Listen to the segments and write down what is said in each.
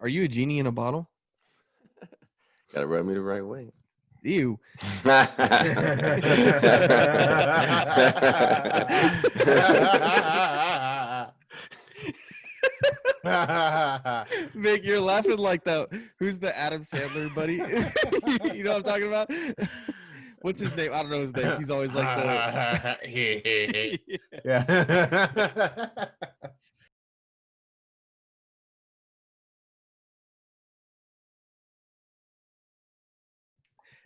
Are you a genie in a bottle? Gotta rub me the right way. Ew. Vic, you're laughing like the who's the Adam Sandler buddy? You know what I'm talking about? What's his name? I don't know his name. He's always like the yeah.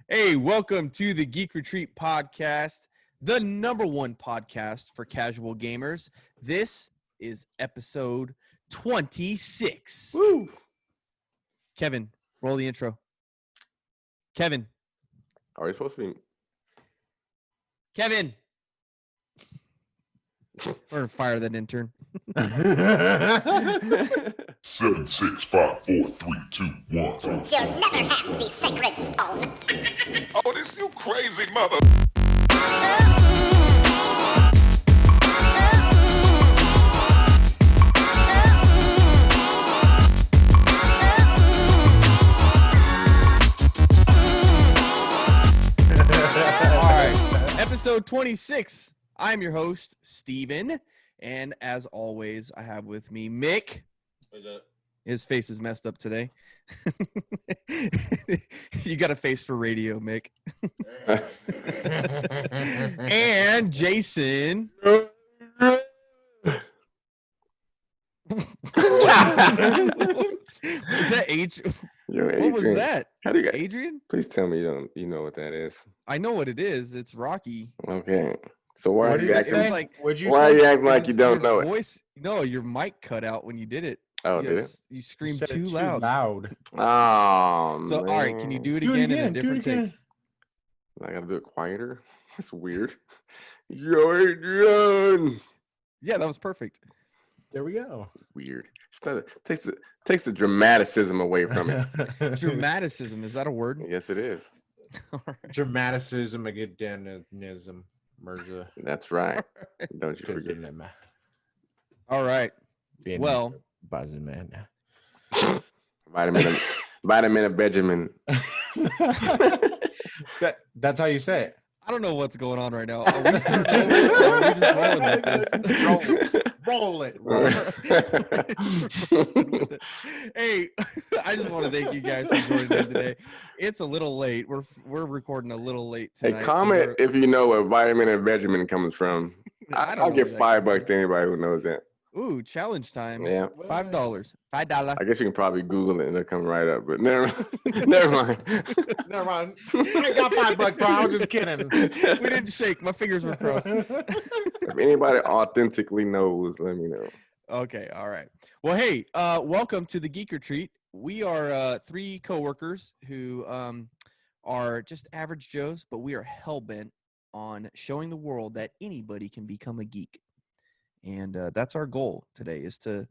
Hey, welcome to the Geek Retreat podcast, the #1 podcast for casual gamers. This is episode 26. Woo! Kevin, roll the intro. Kevin. Are we supposed to be? Kevin. We're gonna fire that intern. 7, 6, 5, 4, 3, 2, 1. You'll never have the sacred stone. Oh, this you crazy mother. All right, episode 26. I'm your host, Steven, and as always, I have with me Mick. What's up? His face is messed up today. You got a face for radio, Mick. And Jason. Is that Adrian? What was that? How do you guys? Adrian? Please tell me you know what that is. I know what it is. It's Rocky. Okay. So why What are did you you acting say? It's like What'd you why are say? you acting like you Your don't know it? voice, no, your mic cut out when you did it. Oh, you, did it? You You screamed said it too loud. Oh, So, all right, can you do it Do it again in a again. Do it different take? again. I gotta do it quieter. That's weird. Yo, Adrian. Yeah, that was perfect. There we go. Weird. Takes the dramaticism away from it. Dramaticism, is that a word? Yes, it is. All right. Dramaticism, aganism, Mirza. That's right. Don't you forget. All right. Well, buzzing man. Vitamin of Benjamin. That's how you say it. I don't know what's going on right now. Are we starting over, or are we just rolling with this? Roll it. Hey, I just want to thank you guys for joining in today. It's a little late. We're recording a little late Hey, tonight. comment if you know where Vitamin and Benjamin comes from. I don't I'll know give where that $5 comes to anybody who knows that. Ooh, challenge time. Yeah. $5. I $5. guess you can probably Google it and it'll come right up, but never mind. Never mind. I got $5, bro. I was just kidding. We didn't shake. My fingers were crossed. If anybody authentically knows, let me know. Okay, all right. Well, hey, welcome to the Geek Retreat. We are 3 coworkers who are just average Joes, but we are hell-bent on showing the world that anybody can become a geek. And that's our goal today, is to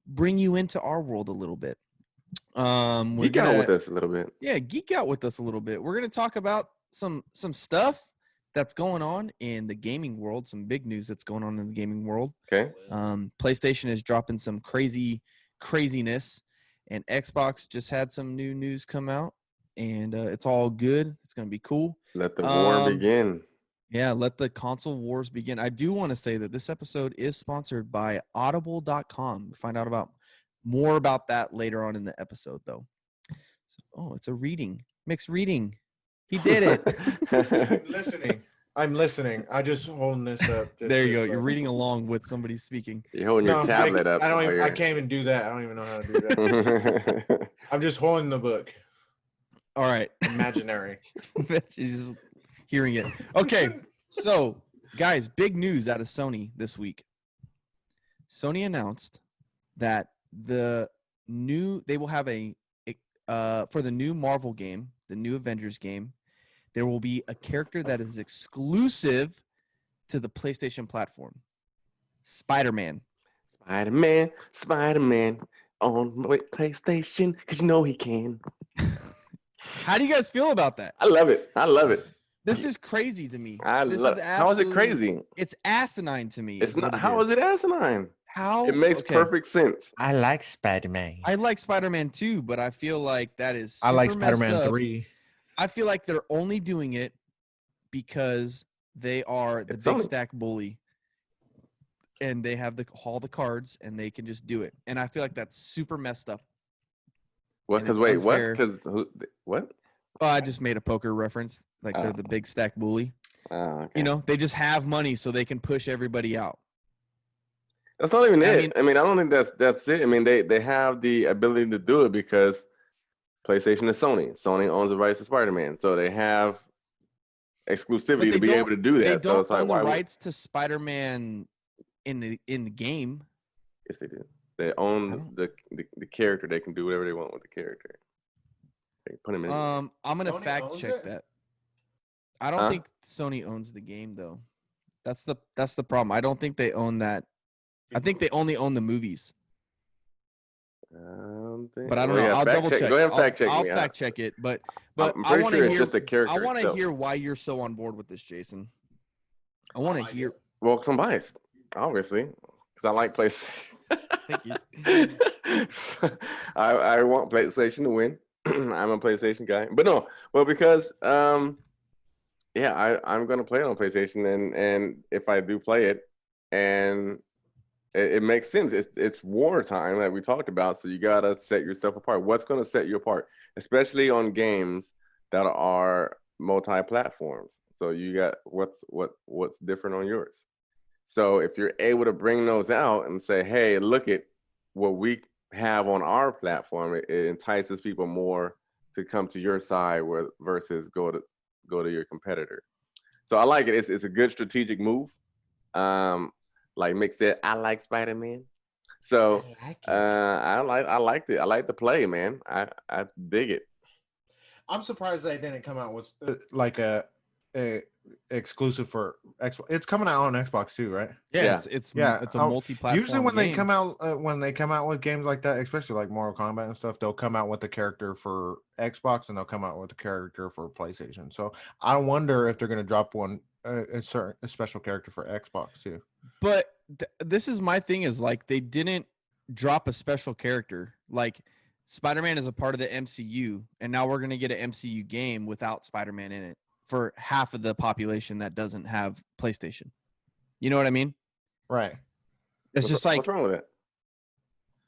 bring you into our world a little bit. Geek out with us a little bit. Yeah, geek out with us a little bit. We're going to talk about some stuff that's going on in the gaming world, some big news that's going on in the gaming world. Okay. PlayStation is dropping some craziness, and Xbox just had some new news come out, and it's all good. It's going to be cool. Let the war begin. Yeah, let the console wars begin. I do want to say that this episode is sponsored by audible.com. Find out more about that later on in the episode, though. So, it's a reading. Mixed reading. He did it. I'm listening. I just holding this up. There you go. You're reading along with somebody speaking. You're holding your tablet up. I can't even do that. I don't even know how to do that. I'm just holding the book. All right. Imaginary. She's just hearing it. Okay. So, guys, big news out of Sony this week. Sony announced that they will have for the new Marvel game, the new Avengers game, there will be a character that is exclusive to the PlayStation platform. Spiderman. Spiderman on PlayStation, because you know he can. How do you guys feel about that? I love it. This is crazy to me. How is it crazy? It's asinine to me. It's not. How is it asinine? How It makes okay, perfect sense. I like Spider-Man. I like Spider-Man too, but I feel like that is I like super messed Spider-Man up. 3. I feel like they're only doing it because they are the It's big Sony. stack bully and they have all the cards and they can just do it. And I feel like that's super messed up. What? And Because it's wait, unfair. what? Because what? Oh, I just made a poker reference. Like they're Oh. the big stack bully. Okay. You know, they just have money so they can push everybody out. That's not even I it. mean- I mean, I don't think that's it. I mean, they have the ability to do it because PlayStation is Sony. Sony owns the rights to Spider-Man, so they have exclusivity to be able to do that. They So don't it's like, own the why would- rights to Spider-Man in the game. Yes, they do. They own the character. They can do whatever they want with the character. They can put him in. I'm gonna Sony fact owns check it? that. I don't Huh? think Sony owns the game though. That's the problem. I don't think they own that. I think they only own the movies. But I don't know. Yeah, I'll fact double check. check. Go ahead and fact check I'll me. fact check it. But I'm I pretty want to sure it's hear. just a character I want to itself. hear why you're so on board with this, Jason. I want to hear. Well, because I'm biased, obviously, because I like PlayStation. Thank you. I want PlayStation to win. I'm a PlayStation guy, but no, well, because yeah, I'm gonna play it on PlayStation, and if I do play it, and it makes sense. It's wartime that we talked about, so you gotta set yourself apart. What's gonna set you apart, especially on games that are multi-platforms? So you got what's different on yours. So if you're able to bring those out and say, hey, look at what we have on our platform, it entices people more to come to your side versus go to your competitor. So I like it. It's a good strategic move. Like Mick said, I like Spider-Man. So I liked it. I like the play, man. I dig it. I'm surprised they didn't come out with like a exclusive for Xbox. It's coming out on Xbox too, right? Yeah, Yeah. it's a multi-platform. Usually when game. they come out with games like that, especially like Mortal Kombat and stuff, they'll come out with the character for Xbox and they'll come out with the character for PlayStation. So I wonder if they're going to drop one a special character for Xbox too. But this is my thing is like they didn't drop a special character. Like Spider-Man is a part of the MCU, and now we're gonna get an MCU game without Spider-Man in it for half of the population that doesn't have PlayStation. You know what I mean? Right. It's just like what's wrong with it?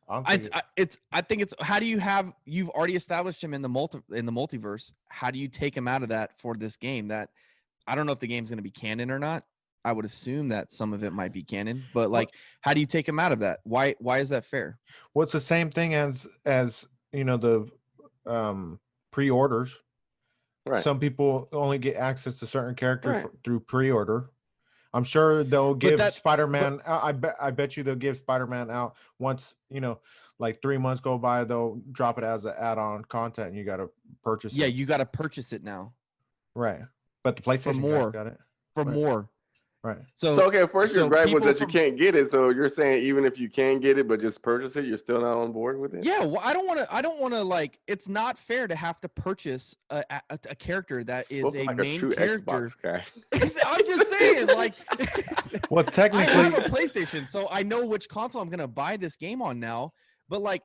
I think it's how do you have you've already established him in the multiverse. How do you take him out of that for this game? That I don't know if the game's gonna be canon or not. I would assume that some of it might be canon, but like, how do you take him out of that? Why is that fair? Well, it's the same thing as you know the pre-orders. Right. Some people only get access to certain characters Right. through pre-order. I'm sure they'll give that- Spider-Man. I bet you they'll give Spider-Man out once, you know, like 3 months go by. They'll drop it as an add-on content, and you got to purchase. Yeah, it. you got to purchase it now Right. But the PlayStation guys more. got it. for Right. more. Right. So okay, first your so gripe was people that you from- can't get it. So you're saying even if you can get it, but just purchase it, you're still not on board with it? Yeah, well, I don't want to like. It's not fair to have to purchase a character that is Spoken a like main true character. Xbox guy. I'm just saying, like, Well, I technically, have a PlayStation, so I know which console I'm gonna buy this game on now. But like,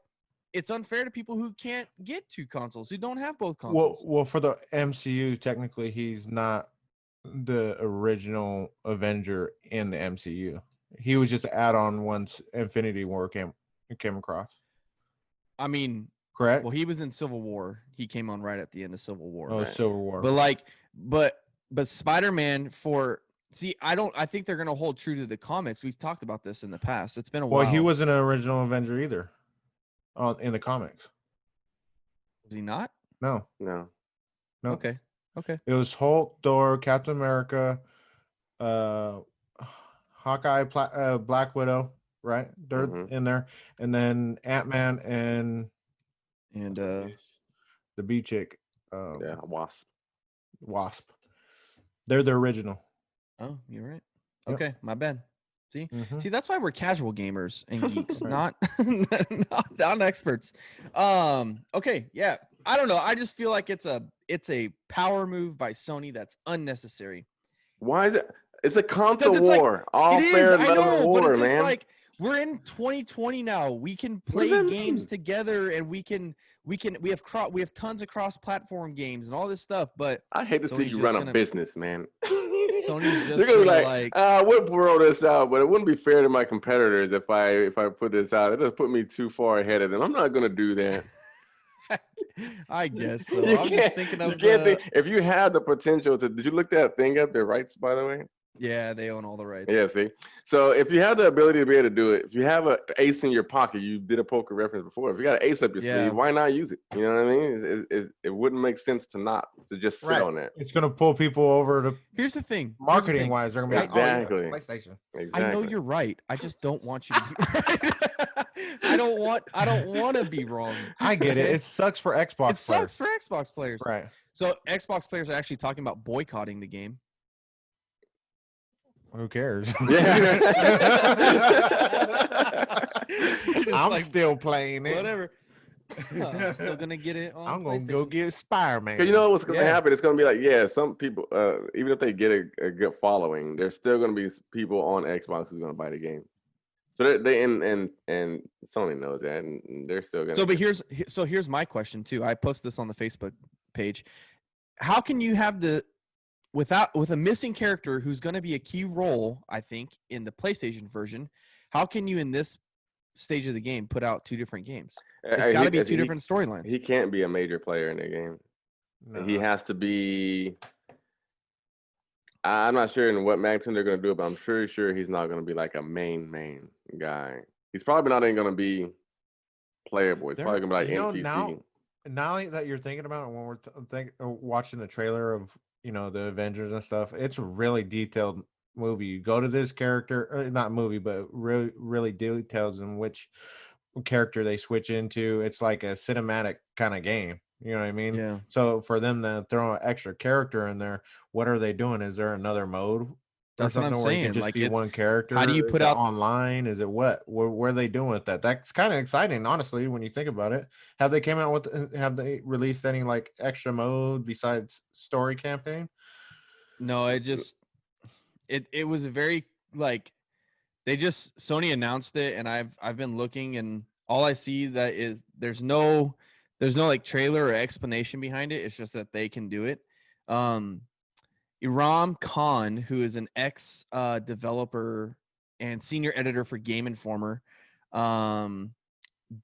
it's unfair to people who can't get two consoles, who don't have both consoles. well, for the MCU, technically, he's not the original Avenger in the MCU. He was just an add-on once Infinity War came across. I mean, Correct? well, he was in Civil War. He came on right at the end of Civil War. Oh, right. Civil War. But like, but Spider-Man I think they're gonna hold true to the comics. We've talked about this in the past. It's been a while. Well, he wasn't an original Avenger either. In the comics. Was he not? No. No. Okay. It was Hulk, Thor, Captain America, Hawkeye, Black Widow, right? They're Mhm. in there. And then Ant-Man and And the bee chick, Yeah, Wasp. Wasp. They're the original. oh, you're right. Yep. Okay, my bad. See, Mhm. see, that's why we're casual gamers and geeks, Right. not experts. Okay, yeah. I don't know. I just feel like it's a power move by Sony that's unnecessary. Why is it? It's a console Because it's like- war. All It is, fair I level know, war, but it's man. just like We're in 2020 now. We can does play that games mean? together, and we have tons of cross-platform games and all this stuff. But I hate to see Sony's you just run a gonna- business, man. Sony's They're just gonna be gonna, like, I would roll this out, but it wouldn't be fair to my competitors if I put this out. It just put me too far ahead of them. I'm not gonna do that. I guess so. You I'm can't- just thinking you of can't the. think if you had the potential to. Did you look that thing up? Their rights, by the way. Yeah, they own all the rights. Yeah, see. So if you have the ability to be able to do it, if you have an ace in your pocket, you did a poker reference before. If you got an ace up your Yeah. sleeve, why not use it? You know what I mean? It wouldn't make sense to just sit on that. It's gonna pull people over to Here's the thing. marketing wise. They're gonna be like, Exactly. oh, yeah, PlayStation. Exactly. I know you're right. I just don't want you to be right. I don't want to be wrong. I get it. Okay? It sucks for Xbox. It sucks for Xbox players. Right. So Xbox players are actually talking about boycotting the game. Who cares? Yeah. Just I'm like, still playing it. whatever. I'm still gonna get it on I'm gonna go PlayStation. get Spiderman. Because you know what's going to Yeah. happen? It's going to be like, yeah, some people, even if they get a good following, there's still going to be people on Xbox who's going to buy the game. So they and Sony knows that, and they're still going to. So, but here's my question too. I posted this on the Facebook page. How can you have with a missing character who's going to be a key role, I think, in the PlayStation version? How can you in this stage of the game put out two different games? It's got to be two different storylines. He can't be a major player in the game. No. He has to be. I'm not sure in what magnitude they're going to do it, but I'm pretty sure he's not going to be like a main guy. He's probably not even going to be playable. He's probably going to be like NPC. Now that you're thinking about it, when we're watching the trailer of the Avengers and stuff, it's a really detailed movie. You go to this character, not movie, but really details in which character they switch into. It's like a cinematic kind of game. You know what I mean? Yeah. So for them to throw an extra character in there, what are they doing? Is there another mode? Or That's what I'm something where you can saying. just Like, be it's one character. how do you Is put it out- online? Is it what? Where are they doing with that? That's kind of exciting, honestly, when you think about it. Have they released any like extra mode besides story campaign? No, it was a very like Sony announced it, and I've been looking, and all I see that is there's no like trailer or explanation behind it. It's just that they can do it. Iram Khan, who is an ex developer and senior editor for Game Informer,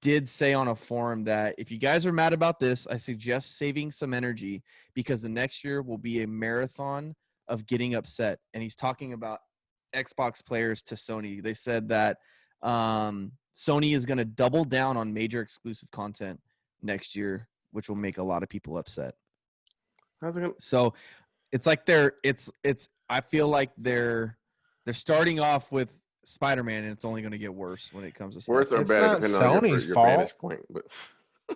did say on a forum that if you guys are mad about this, I suggest saving some energy because the next year will be a marathon of getting upset. And he's talking about Xbox players to Sony. They said that Sony is going to double down on major exclusive content next year, which will make a lot of people upset. How's it going? So it's like I feel like they're starting off with Spider-Man, and it's only going to get worse when it comes to stuff. Worse or It's better, not depending on Sony's your fault. vantage point. But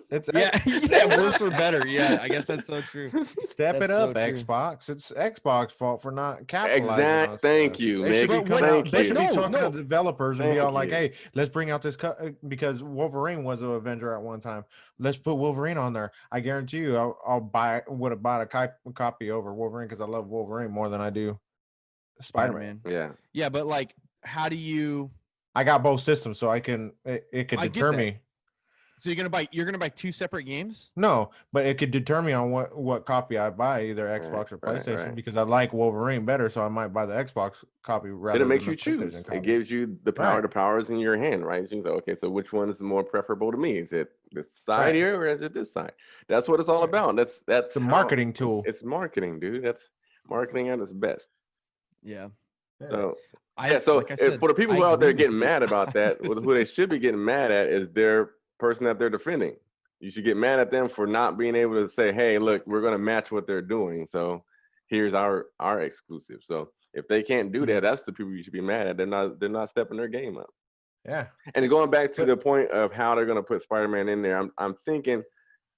It's yeah, worse or better. Yeah, I guess that's so true. Step That's it up, so true. Xbox. It's Xbox fault for not capitalizing. on Thank stuff. you, They should Nick. be coming out. Thank They should you. be talking No. to developers and be Thank all like, you. "Hey, let's bring out this because Wolverine was an Avenger at one time. Let's put Wolverine on there. I guarantee you, would have bought a copy over Wolverine because I love Wolverine more than I do Spider-Man. Spider-Man. Yeah. Yeah, but like, how do you? I got both systems, so it could I get deter that. me. So you're gonna buy two separate games? No, but it could deter me on what copy I buy, either Xbox or right, PlayStation, right. because I like Wolverine better, so I might buy the Xbox copy rather. Then it makes than you the choose. PlayStation copy. It gives you the power. Right. The power is in your hand, right? So you say, okay, so which one is more preferable to me? Is it this side Right. here or is it this side? That's what it's all about. That's It's a how- marketing tool. It's marketing, dude. That's marketing at its best. Yeah. So So like I said, for the people who I out there agree with getting you. mad about that, who they should be getting mad at is their person that they're defending. You should get mad at them for not being able to say, "Hey, look, we're going to match what they're doing. So here's our exclusive." So if they can't do that, that's the people you should be mad at. They're not stepping their game up. Yeah. And going back to the point of how they're going to put Spider-Man in there, I'm thinking,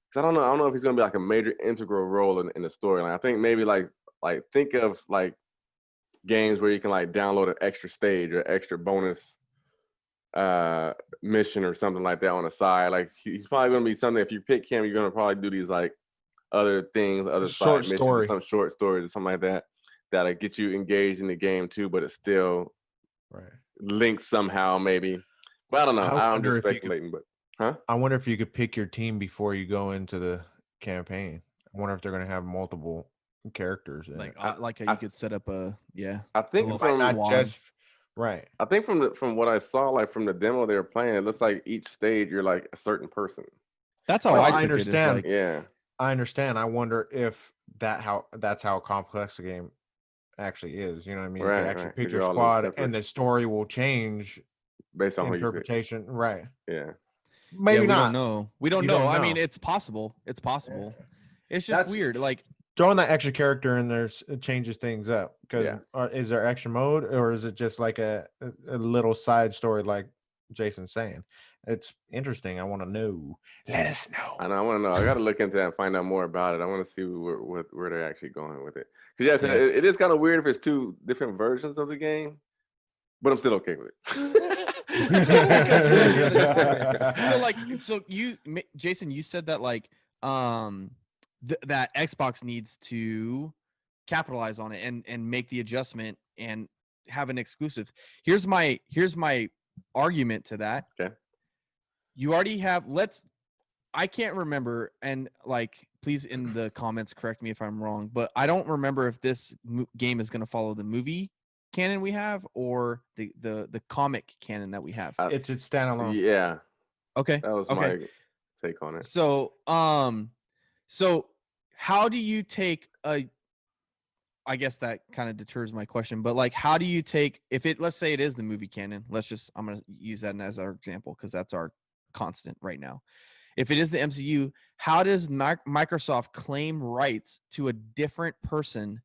because I don't know if he's going to be like a major integral role in the storyline. I think maybe like think of like games where you can like download an extra stage or extra bonus mission or something like that on the side. Like he's probably going to be something. If you pick him, you're going to probably do these like other things, other Short side story. missions, some short stories or something like that that'll get you engaged in the game too, but it still Right. links somehow maybe. But I don't know. I I'm wonder just if you could- speculating, but I wonder if you could pick your team before you go into the campaign. I wonder if they're going to have multiple characters in Like it. like how I- you could set up a I think little from Not squad. just right. I think from what I saw, like from the demo they were playing, it looks like each stage you're like a certain person. That's how Well, I I took it. Is understand. like, Yeah, I understand. I wonder if that's how complex the game actually is. You know what I mean? You Right, could actually right, pick 'cause your you're all squad, separate. and the story will change based on who you pick. interpretation. Right? Yeah, Maybe we not. don't know. We don't You know. don't I mean, know. it's possible. It's possible. It's just That's- weird. Like, Throwing that extra character in there it changes things up. Because Yeah. is there extra mode, or is it just like a little side story, like Jason's saying? It's interesting. I want to know. Let us know. I know. I want to know. I got to look into that and find out more about it. I want to see where they're actually going with it. Because Yeah. it is kind of weird if it's two different versions of the game, but I'm still okay with so it. so you, Jason, you said that like that Xbox needs to capitalize on it and make the adjustment and have an exclusive. Here's my argument to that. Okay. You already have. I can't remember, and like, please in the comments correct me if I'm wrong, but I don't remember if this game is going to follow the movie canon we have or the comic canon that we have. It's standalone. Yeah, Okay. that was my take on it. So, so how do you take I guess that kind of deters my question, but like, how do you take, let's say it is the movie canon, I'm going to use that as our example, because that's our constant right now. If it is the MCU, how does Microsoft claim rights to a different person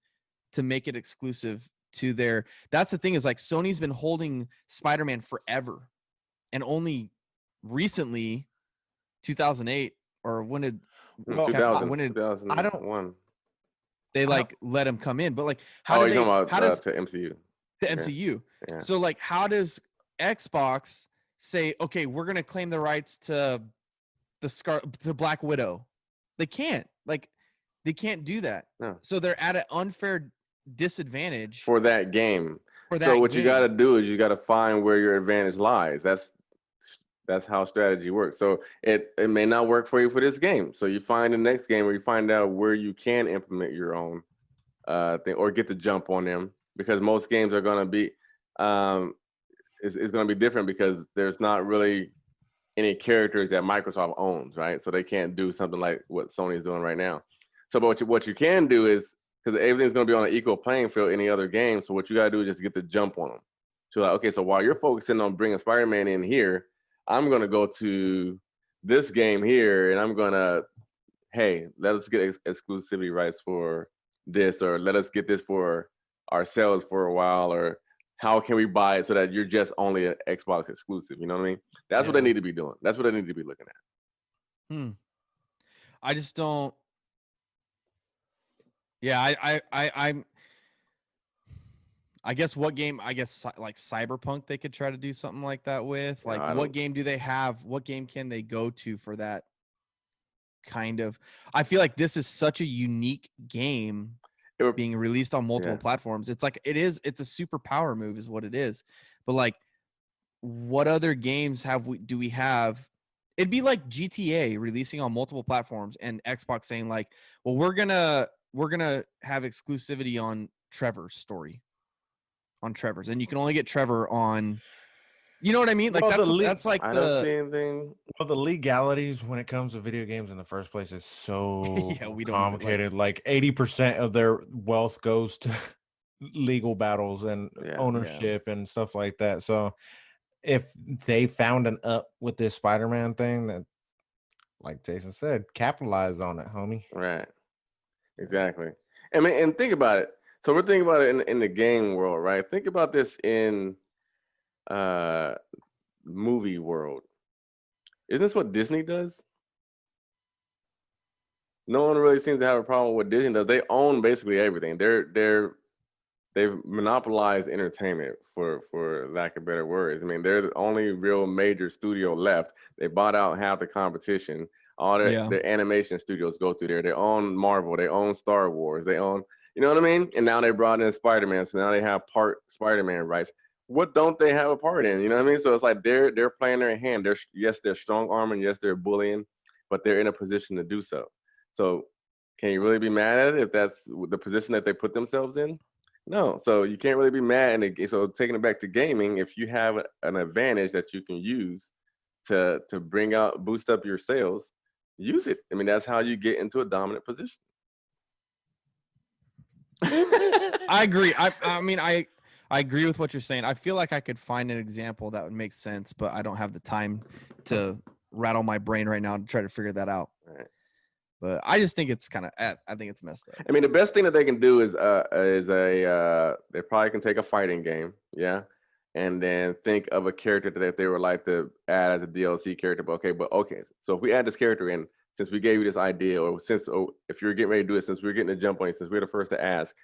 to make it exclusive to their, that's the thing, is like Sony's been holding Spider-Man forever, and only recently 2008 or when did 2001. they like let him come in, but like How do they, how does to MCU? The MCU. Yeah. So like, how does Xbox say, okay, we're gonna claim the rights to to Black Widow? They can't. Like, they can't do that. No. So they're at an unfair disadvantage for that game. So what you got to do is you got to find where your advantage lies. That's how strategy works. So it may not work for you for this game. So you find the next game where you find out where you can implement your own thing or get the jump on them, because most games are going to be it's going to be different because there's not really any characters that Microsoft owns, right? So they can't do something like what Sony is doing right now. So but what you can do is, because everything's going to be on an equal playing field any other game, so what you got to do is just get the jump on them. So like, okay, so while you're focusing on bringing Spider-Man in here, I'm going to go to this game here, and I'm going to, hey, let us get exclusivity rights for this, or let us get this for ourselves for a while, or how can we buy it so that you're just only an Xbox exclusive? You know what I mean? That's what they need to be doing. That's what they need to be looking at. I just don't. Yeah, I'm. I guess what game? I guess like Cyberpunk, they could try to do something like that with. Like, what game do they have? What game can they go to for that kind of? I feel like this is such a unique game being released on multiple platforms. It's like it's a super power move, is what it is. But like, what other games do we have? It'd be like GTA releasing on multiple platforms and Xbox saying like, well, we're gonna have exclusivity on Trevor's story. On Trevor's, and you can only get Trevor on, you know what I mean? Like, that's like I don't see anything. Well, the legalities when it comes to video games in the first place is so complicated. Like 80% of their wealth goes to legal battles and ownership and stuff like that. So if they found an up with this Spider-Man thing, that, like Jason said, capitalize on it, homie. Right. Exactly. I mean, and think about it. So we're thinking about it in the game world, right? Think about this in movie world. Isn't this what Disney does? No one really seems to have a problem with what Disney does. They own basically everything. They've monopolized entertainment, for lack of better words. I mean, they're the only real major studio left. They bought out half the competition. All their animation studios go through there. They own Marvel. They own Star Wars. They own, you know what I mean? And now they brought in Spider-Man, so now they have part Spider-Man rights. what don't they have a part in? You know what I mean? So it's like they're playing their hand. They're strong arming, yes, they're bullying, but they're in a position to do so. So can you really be mad at it if that's the position that they put themselves in? No. So you can't really be mad. And so taking it back to gaming, if you have an advantage that you can use to boost up your sales, use it. I mean, that's how you get into a dominant position. I agree. I mean, I agree with what you're saying. I feel like I could find an example that would make sense, but I don't have the time to rattle my brain right now to try to figure that out. Right. But I just think it's kind of, I think it's messed up. I mean, the best thing that they can do is they probably can take a fighting game, yeah, and then think of a character that they would like to add as a DLC character. But okay, so if we add this character in, since we gave you this idea, or if you're getting ready to do it, since we're getting to jump on it, since we're the first to ask,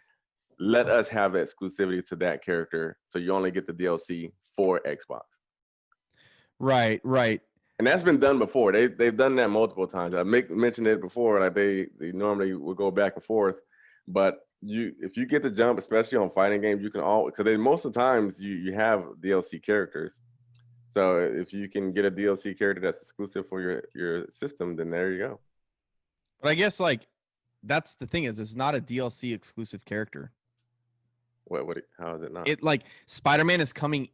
let us have exclusivity to that character, so you only get the DLC for Xbox. Right. And that's been done before. They've done that multiple times. I mentioned it before. Like they normally will go back and forth, but if you get the jump, especially on fighting games, you can because most of the times you have DLC characters. So if you can get a DLC character that's exclusive for your system, then there you go. But I guess like that's the thing is it's not a DLC exclusive character. What? How is it not? It like Spiderman is coming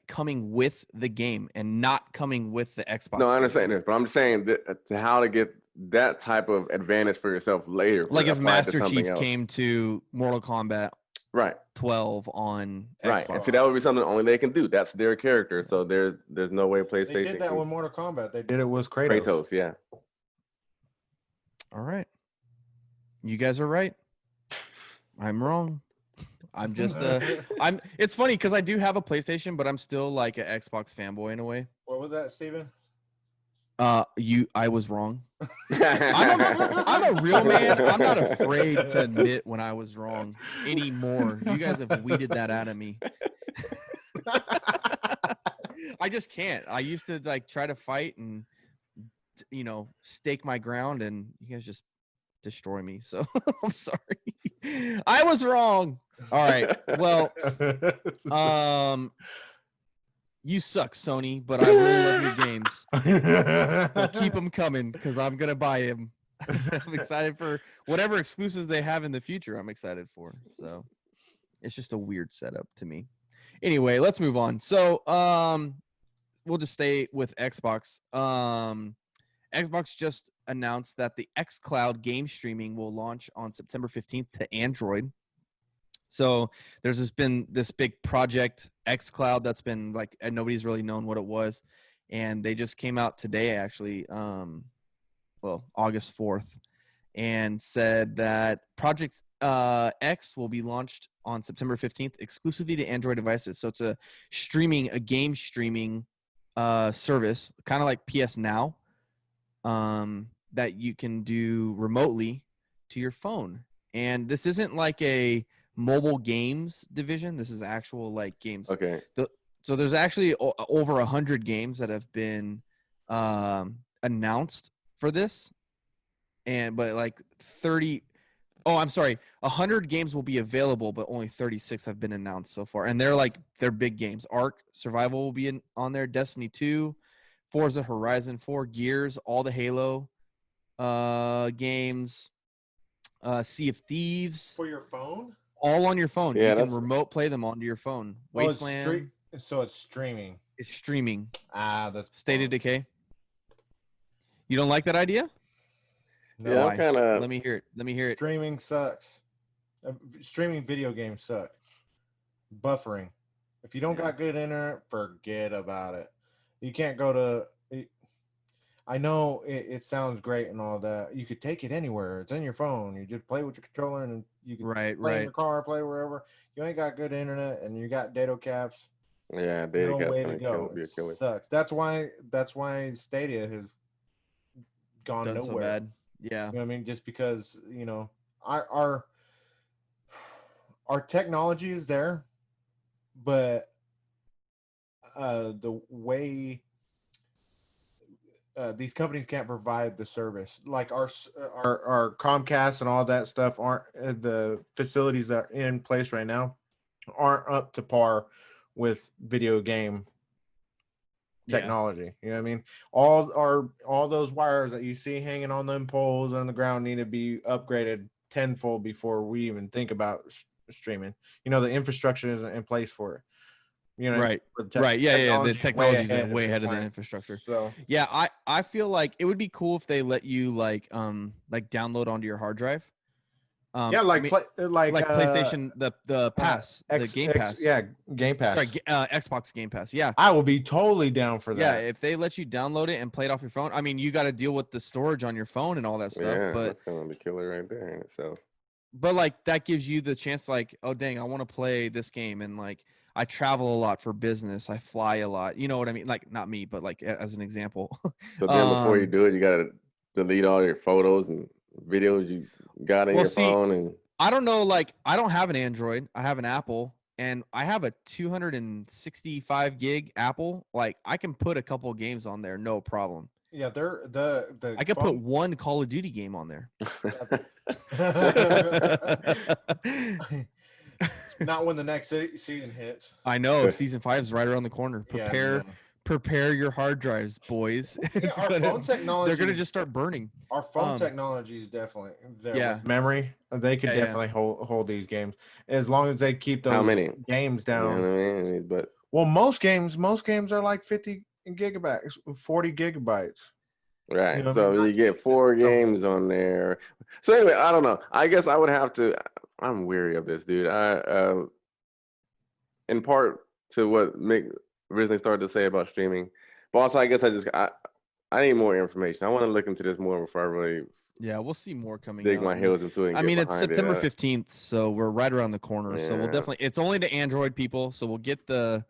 coming with the game and not coming with the Xbox. No, I understand this, but I'm just saying that how to get that type of advantage for yourself later. Like if Master Chief came to Mortal Kombat right 12 on right, Xbox. and see that would be something only they can do. That's their character, so there's no way PlayStation. They did that with Mortal Kombat. They did it with Kratos. Yeah. All right, you guys are right. I'm wrong. I'm just it's funny because I do have a PlayStation, but I'm still like an Xbox fanboy in a way. What was that, Steven? I was wrong. I'm a real man. I'm not afraid to admit when I was wrong anymore. You guys have weeded that out of me. I just can't. I used to like try to fight and stake my ground, and you guys just destroy me. So I'm sorry. I was wrong. All right. Well, you suck, Sony, but I really love your games. So keep them coming because I'm gonna buy them. I'm excited for whatever exclusives they have in the future. I'm excited for. So it's just a weird setup to me. Anyway, let's move on. So we'll just stay with Xbox. Xbox just announced that the xCloud game streaming will launch on September 15th to Android. So there's been this big project xCloud that's been like, and nobody's really known what it was. And they just came out today, actually, August 4th, and said that Project X will be launched on September 15th exclusively to Android devices. So it's a game streaming service, kind of like PS Now, that you can do remotely to your phone. And this isn't like a mobile games division. This is actual like games. Okay. So there's actually over 100 games that have been announced for this, but like 100 games will be available, but only 36 have been announced so far, and they're big games. Ark Survival will be on there, Destiny 2, Forza Horizon 4, Gears, all the Halo games, Sea of Thieves. For your phone? All on your phone. Yeah, you can remote play them onto your phone. Wasteland. So it's streaming. It's streaming. That's State of Decay. You don't like that idea? No. Yeah, kind of. Let me hear it. Streaming sucks. Streaming video games suck. Buffering. If you don't got good internet, forget about it. You can't go to. I know it sounds great and all that. You could take it anywhere. It's in your phone. You just play with your controller and you can play in your car, play wherever. You ain't got good internet and you got data caps. Yeah, data caps way to go. It sucks. That's why Stadia has gone nowhere. So bad. Yeah. You know what I mean? Just because, our technology is there, but the way these companies can't provide the service, like our Comcast and all that stuff aren't the facilities that are in place right now aren't up to par with video game Yeah. technology. You know what I mean? All those wires that you see hanging on them poles on the ground need to be upgraded tenfold before we even think about streaming. You know, the infrastructure isn't in place for it. You know, Right. the Right. Yeah. The technology's technology's way its ahead of the time. infrastructure. So Yeah, I feel like it would be cool if they let you like download onto your hard drive. yeah, like like PlayStation the pass, the Game Pass. Yeah, Game Pass. Sorry, Xbox Game Pass. Yeah. I will be totally down for Yeah, that. if they let you download it and play it off your phone. I mean, you got to deal with the storage on your phone and all that stuff, Yeah, but that's gonna be killer right there in itself. but like that gives you the chance like, oh dang, I want to play this game and like I travel a lot for business. I fly a lot. You know what I mean? Like not me, but like as an example. So then before you Um, do it, you gotta delete all your photos and videos you got in Well, your see, phone, and I don't know, like I don't have an Android. I have an Apple and I have a 265 gig Apple. Like I can put a couple of games on there, no problem. Yeah, they're the I could put one Call of Duty game on there. not when the next season hits. I know season 5 is right around the corner. Yeah, Prepare your hard drives, boys. It's our phone technology. They're gonna just start burning. Our phone technology is definitely there. Yeah. With memory, they could definitely hold these games as long as they keep those how many games down. You know what I mean? But well, most games are like 50 gigabytes, 40 gigabytes. right. You know, So you get 4 games on there. So anyway, I don't know. I guess I would have to. I'm weary of this, dude. In part to what Mick originally started to say about streaming, but also I guess I need more information. I want to look into this more before I really we'll see more coming. dig out. my heels into it. And I get mean, it's behind it. September 15th, so we're right around the corner. So we'll Yeah. definitely. It's only to Android people, so we'll get the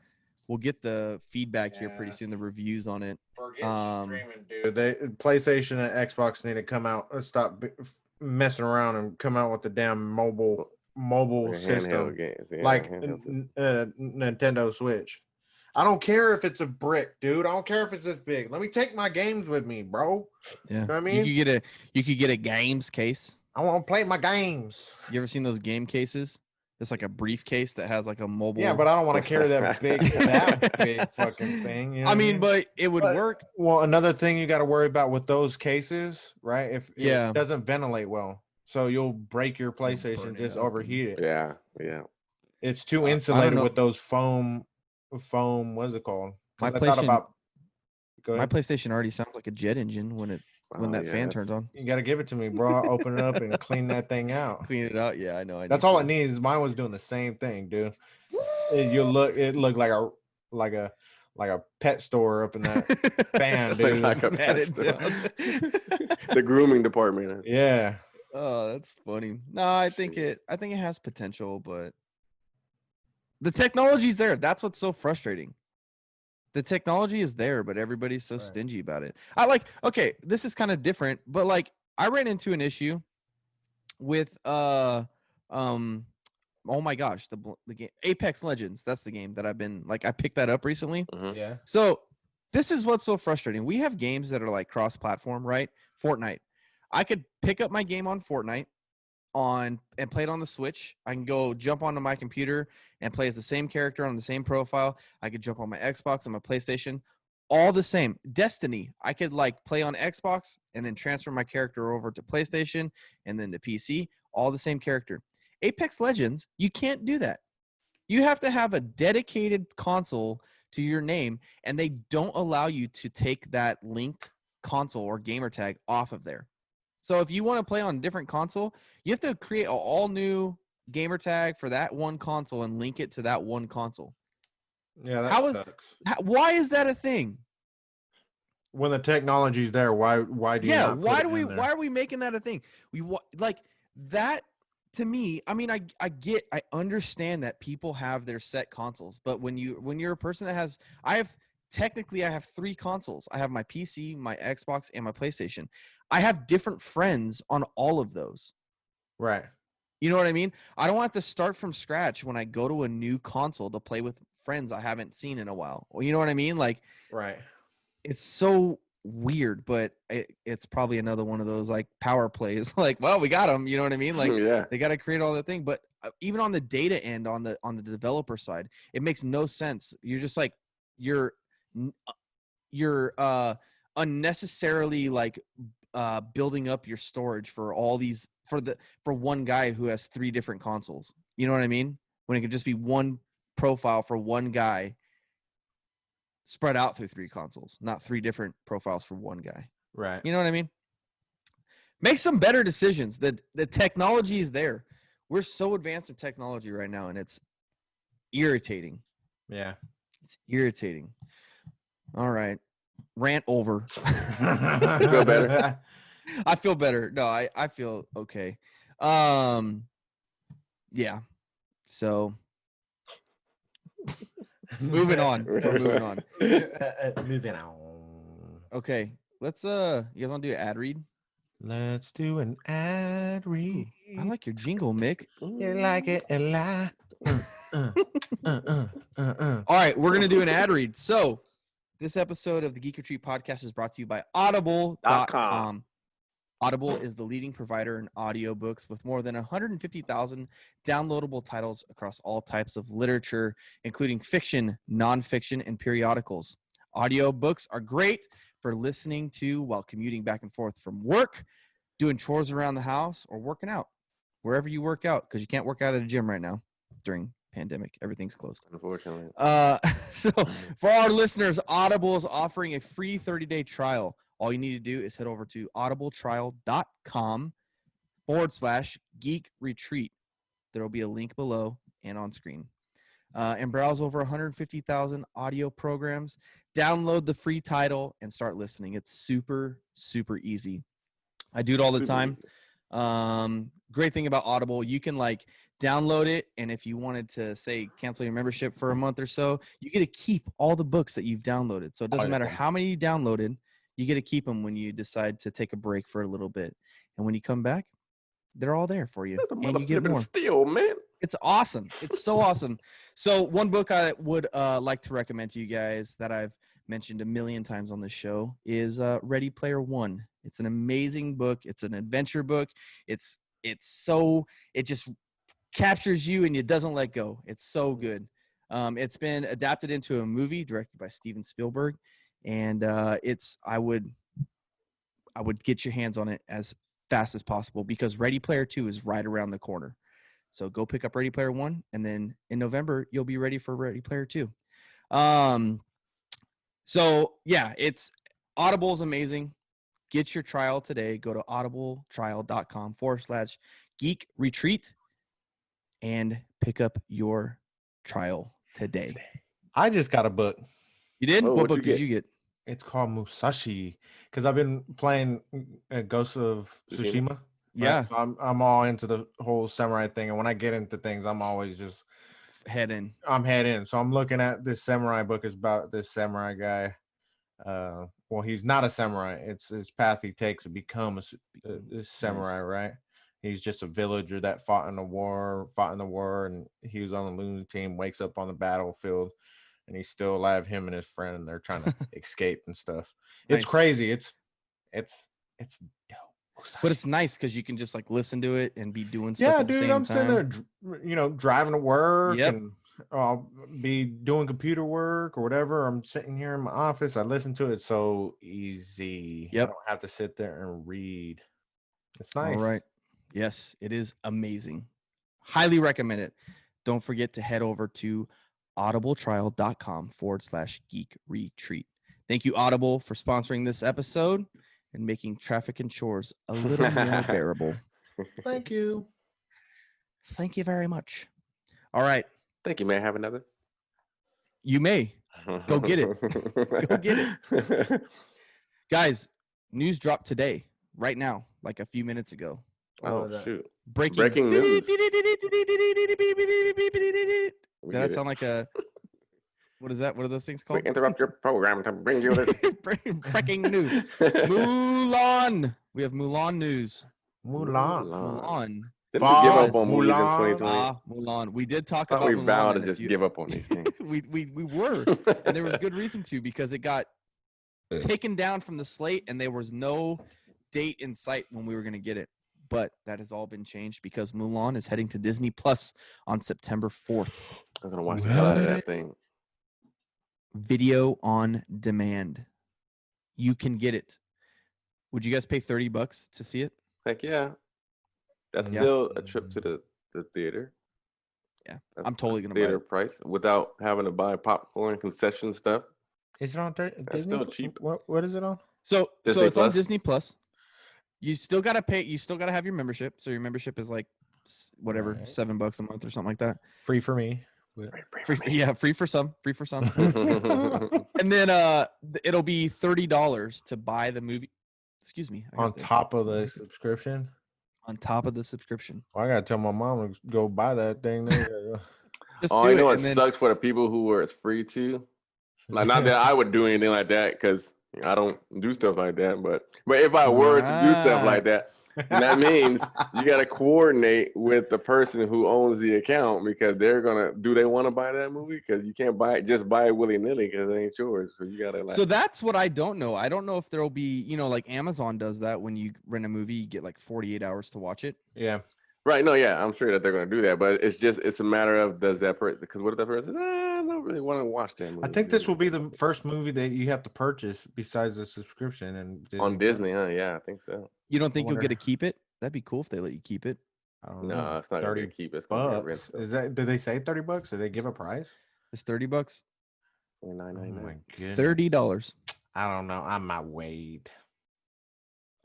feedback here pretty soon. The reviews on it. Forget streaming, dude. PlayStation and Xbox need to come out and stop messing around and come out with the damn mobile Like system handheld games. Yeah, like handheld system. Nintendo Switch. I don't care if it's a brick, dude. I don't care if it's this big. Let me take my games with me, bro. Yeah, You know what I mean? You could get a games case. I want to play my games. You ever seen those game cases? It's like a briefcase that has like a mobile. Yeah, but I don't want to carry that big fucking thing. You know I mean, but it would work. Well, another thing you got to worry about with those cases, right? If Yeah. it doesn't ventilate well, so you'll break your burn PlayStation, it just up. overheat it. Yeah. It's too I insulated don't with those foam. What is it called? 'Cause My I thought about. Go My ahead. PlayStation already sounds like a jet engine when that fan turns on. You got to give it to me, bro. I'll open it up and clean that thing out. Clean it out. Yeah, I know. That's all it needs. Mine was doing the same thing, dude. It looked like a pet store up in that fan, dude. Like a pet store. The grooming department. Yeah. Oh, that's funny. No, I think it has potential, but the technology's there. That's what's so frustrating. The technology is there, but everybody's so stingy about it. Okay, this is kind of different, but like I ran into an issue with oh my gosh, the game Apex Legends. That's the game that I've been like I picked that up recently. Mhm. Yeah. So this is what's so frustrating. We have games that are like cross-platform, right? Fortnite. I could pick up my game on Fortnite and play it on the Switch. I can go jump onto my computer and play as the same character on the same profile. I could jump on my Xbox and my PlayStation. All the same. Destiny. I could like play on Xbox and then transfer my character over to PlayStation and then to PC. All the same character. Apex Legends, you can't do that. You have to have a dedicated console to your name, and they don't allow you to take that linked console or gamer tag off of there. So if you want to play on a different console, you have to create an all new gamer tag for that one console and link it to that one console. Yeah, that sucks. Why is that a thing? When the technology's there, why do you not put it in there? Why are we making that a thing? Like that to me, I mean, I understand that people have their set consoles, but when you're a person that has I have 3 consoles. I have my PC, my Xbox, and my PlayStation. I have different friends on all of those. Right. You know what I mean? I don't have to start from scratch when I go to a new console to play with friends I haven't seen in a while. You know what I mean? Like, right. It's so weird, but it's probably another one of those like power plays. Like, well, we got them. You know what I mean? Like, Yeah. they got to create all that thing. But even on the data end, on the developer side, it makes no sense. You're just like you're unnecessarily like building up your storage for all these for one guy who has 3 different consoles. You know what I mean? When it could just be one profile for one guy spread out through 3 consoles, not 3 different profiles for one guy. Right. You know what I mean? Make some better decisions. The technology is there. We're so advanced in technology right now, and it's irritating. Yeah. It's irritating. All right. Rant over. Feel better? I feel better. No, I feel okay. Yeah. So moving on. We're moving on. Moving on. Okay. Let's you guys want to do an ad read? Let's do an ad read. Ooh, I like your jingle, Mick. You like it a lot. All right, we're gonna do an ad read. So this episode of the Geek Retreat podcast is brought to you by Audible.com. Audible is the leading provider in audiobooks with more than 150,000 downloadable titles across all types of literature, including fiction, nonfiction, and periodicals. Audiobooks are great for listening to while commuting back and forth from work, doing chores around the house, or working out, wherever you work out, because you can't work out at a gym right now during pandemic. Everything's closed. Unfortunately. So for our listeners, Audible is offering a free 30-day trial. All you need to do is head over to audibletrial.com/geek retreat. There will be a link below and on screen. And browse over 150,000 audio programs. Download the free title and start listening. It's super, super easy. I do it all the time. Great thing about Audible, you can like download it, and if you wanted to say cancel your membership for a month or so, you get to keep all the books that you've downloaded. So it doesn't matter how many you downloaded, you get to keep them when you decide to take a break for a little bit. And when you come back, they're all there for you. That's a and you get more. steal, man. It's awesome. It's so awesome. So one book I would like to recommend to you guys that I've mentioned a million times on this show is Ready Player One. It's an amazing book. It's an adventure book. It just captures you and it doesn't let go. It's so good. It's been adapted into a movie directed by Steven Spielberg, and I would get your hands on it as fast as possible because Ready Player 2 is right around the corner. So go pick up Ready Player 1, and then in November you'll be ready for Ready Player 2. So yeah, Audible is amazing. Get your trial today. Go to audibletrial.com/geek retreat and pick up your trial today. I just got a book. You did? Oh, What what'd book you did you get? It's called Musashi because I've been playing Ghost of Tsushima. Yeah. Right? So I'm all into the whole samurai thing, and when I get into things, I'm always just Head in. I'm head in. So I'm looking at this samurai book. Is about this samurai guy. Well, he's not a samurai. It's his path he takes to become a samurai, Nice. right? He's just a villager that fought in the war, and he was on the losing team. Wakes up on the battlefield, and he's still alive. Him and his friend, and they're trying to escape and stuff. It's Nice. crazy. It's dope. But it's nice because you can just like listen to it and be doing stuff Yeah, at the dude, same I'm time. sitting there, driving to work, Yep. and I'll be doing computer work or whatever. I'm sitting here in my office. I listen to it. It's so easy. Yep. I don't have to sit there and read. It's nice. All right. Yes, it is amazing. Highly recommend it. Don't forget to head over to audibletrial.com/geek retreat. Thank you, Audible, for sponsoring this episode and making traffic and chores a little more bearable. Thank you. Thank you very much. All right. Thank you, man. Have another. You may. Go get it. Go get it. Guys, news dropped today, right now, like a few minutes ago. Oh, shoot. Breaking news. Did that sound like a... What is that? What are those things We called? interrupt your program to bring you this. Breaking news. Mulan. We have Mulan news. Mulan. Mulan. Didn't we give up on movies in Mulan. 2020? Mulan. We did talk I thought about we Mulan. vowed to and just if you- give up on these things. we were, and there was good reason to because it got taken down from the slate, and there was no date in sight when we were going to get it. but that has all been changed because Mulan is heading to Disney Plus on September 4th. I'm gonna watch the hell out of that thing. Video on demand. You can get it. Would you guys pay $30 to see it? Heck yeah. That's Yeah. still a trip to the theater. Yeah, That's, I'm totally that's gonna buy theater it. price without having to buy popcorn, concession stuff. Is it on Disney? still cheap. What is it on? So Disney it's on Plus? Disney Plus. You still gotta pay. You still gotta have your membership. So your membership is like whatever, Right. $7 a month or something like that. Free for me. Free, yeah, free for some. And then it'll be $30 to buy the movie. Excuse me. I got On top of the subscription. on top of the subscription. Well, I gotta tell my mom to go buy that thing. There. Just Oh, do you know it, what and then sucks for the people who were it's free to? Like, not that I would do anything like that because I don't do stuff like that. But if I were to do stuff like that, and that means you got to coordinate with the person who owns the account because they're gonna. Do they want to buy that movie? Because you can't buy it willy nilly because it ain't yours. So you gotta like. so that's what I don't know. I don't know if there'll be, like Amazon does that when you rent a movie, you get like 48 hours to watch it. Yeah. Right. No. Yeah. I'm sure that they're gonna do that, but it's a matter of does that person? Because what if that person says, I don't really want to watch that movie. I think this will be the first movie that you have to purchase besides the subscription and on Disney, huh? Yeah, I think so. You don't think you'll wonder- get to keep it? That'd be cool if they let you keep it. I don't No, know. it's not gonna be 30 a keep. It's gonna be a bucks. rental. Is that? Did they say $30? Did they give a price? It's $30. Oh my $29.99. goodness. $30. I don't know. I might wait.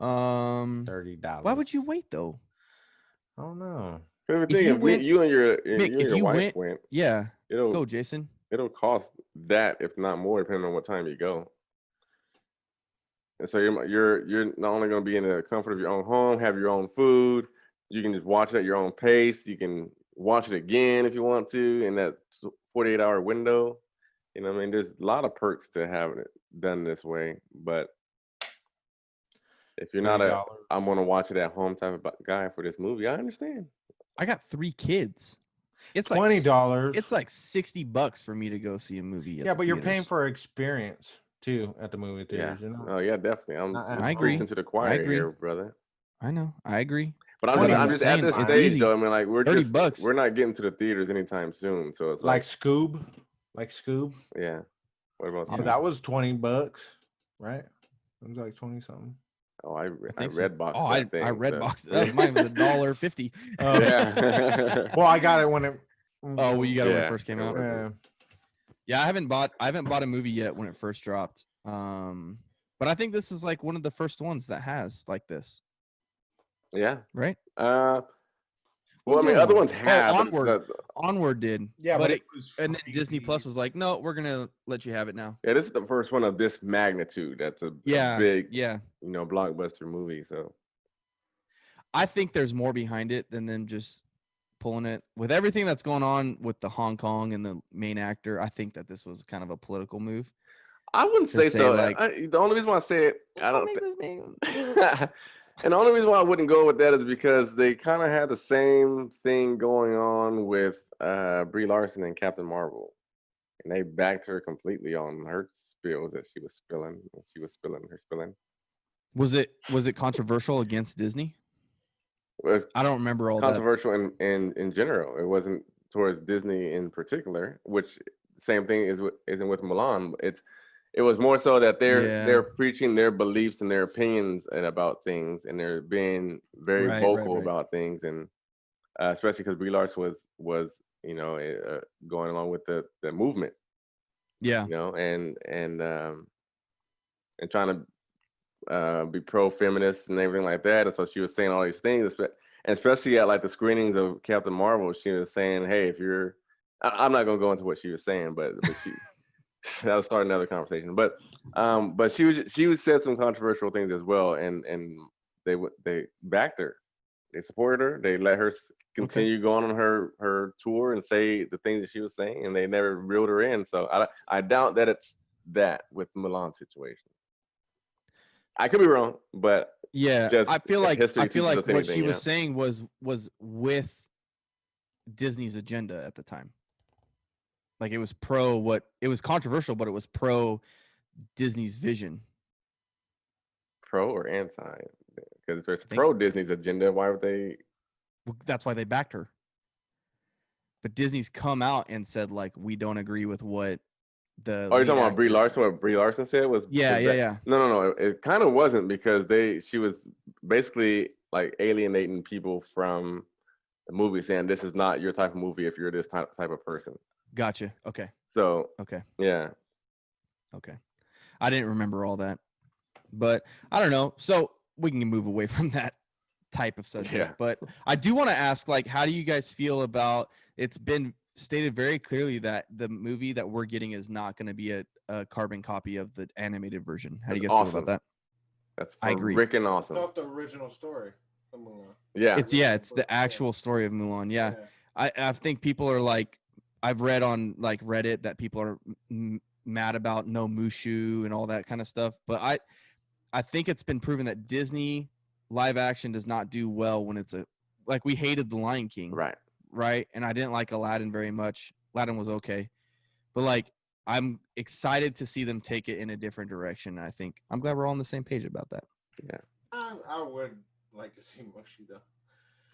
$30. Why would you wait though? I don't know. If you went- you and your if you wife went- went, Yeah, it'll go Jason. it'll cost that if not more, depending on what time you go. And so you're not only going to be in the comfort of your own home, have your own food. You can just watch it at your own pace. You can watch it again if you want to in that 48-hour window. You know, what I mean, there's a lot of perks to having it done this way. But if you're not $30. I'm going to watch it at home type of guy for this movie, I understand. I got 3 kids. It's like $20. It's like $60 for me to go see a movie. At Yeah, the but you're paying theaters. for experience too at the movie Yeah. theaters. You know? Oh yeah, definitely. I'm I agree. preaching to the choir agree. here, brother. I know. I agree. But $20, I'm just at saying, this it's stage easy. though. I mean, like $30. we're not getting to the theaters anytime soon. So it's Like Scoob, yeah. What about Oh, that? that was $20, right? It was like 20 something. Oh, I think so. red box. Oh, I that thing, red so- boxed. Mine was $1.50. Yeah. Well, I got it when it. Oh, well, you got it when it Yeah, first came it out. was. Yeah. Yeah, I haven't bought a movie yet when it first dropped. But I think this is like one of the first ones that has like this, Yeah. right? Well, I was the mean, other other one? ones have. but Onward. Onward did. Yeah, but it was and then free. Disney Plus was like, no, we're gonna let you have it now. yeah, this is the first one of this magnitude. That's a big, Yeah. blockbuster movie. So I think there's more behind it than them just pulling it. With everything that's going on with the Hong Kong and the main actor, I think that this was kind of a political move. I wouldn't To say say, so. like- The only reason why I say it, I don't. Make thi- this man- And the only reason why I wouldn't go with that is because they kind of had the same thing going on with Brie Larson and Captain Marvel, and they backed her completely on her spills that she was spilling. She was spilling her spilling. Was it controversial against Disney? It was I don't remember all that. controversial in general. It wasn't towards Disney in particular, which same thing isn't with Mulan. It was more so that they're preaching their beliefs and their opinions and about things, and they're being very Right, vocal right. about things, and especially because Brie Larson was going along with the movement, Yeah. and trying to be pro-feminist and everything like that, and so she was saying all these things, and especially at like the screenings of Captain Marvel, she was saying, "Hey, if you're," I'm not gonna go into what she was saying, but she. That'll start another conversation, but she said some controversial things as well, and they backed her, they supported her, they let her continue going on her tour and say the things that she was saying, and they never reeled her in. So I doubt that it's that with Mulan situation. I could be wrong, but Yeah. just I feel like history teaches us what anything, she was yeah. saying was with Disney's agenda at the time. Like it was it was controversial, but it was pro Disney's vision. pro or anti. Because if it's think- pro Disney's agenda, why would they? Well, that's why they backed her. But Disney's come out and said like we don't agree with what the. Oh, you're lead talking about Brie actor- Larson? What Brie Larson said was? Yeah, was yeah, that- yeah. No. It kind of wasn't because she was basically like alienating people from the movie, saying this is not your type of movie if you're this type of person. Gotcha. Okay. So Okay. yeah, Okay. I didn't remember all that, but I don't know. So we can move away from that type of subject. Yeah. But I do want to ask, like, how do you guys feel about? It's been stated very clearly that the movie that we're getting is not going to be a carbon copy of the animated version. How do you That's guys awesome. feel about that? that's I agree. freaking It's awesome. not the original story of Mulan. Yeah, It's the actual story of Mulan. Yeah. I think people are like, I've read on like Reddit that people are mad about no Mushu and all that kind of stuff. But I think it's been proven that Disney live action does not do well when it's like we hated The Lion King. Right. And I didn't like Aladdin very much. Aladdin was okay. But like, I'm excited to see them take it in a different direction. I think I'm glad we're all on the same page about that. I would like to see Mushu though.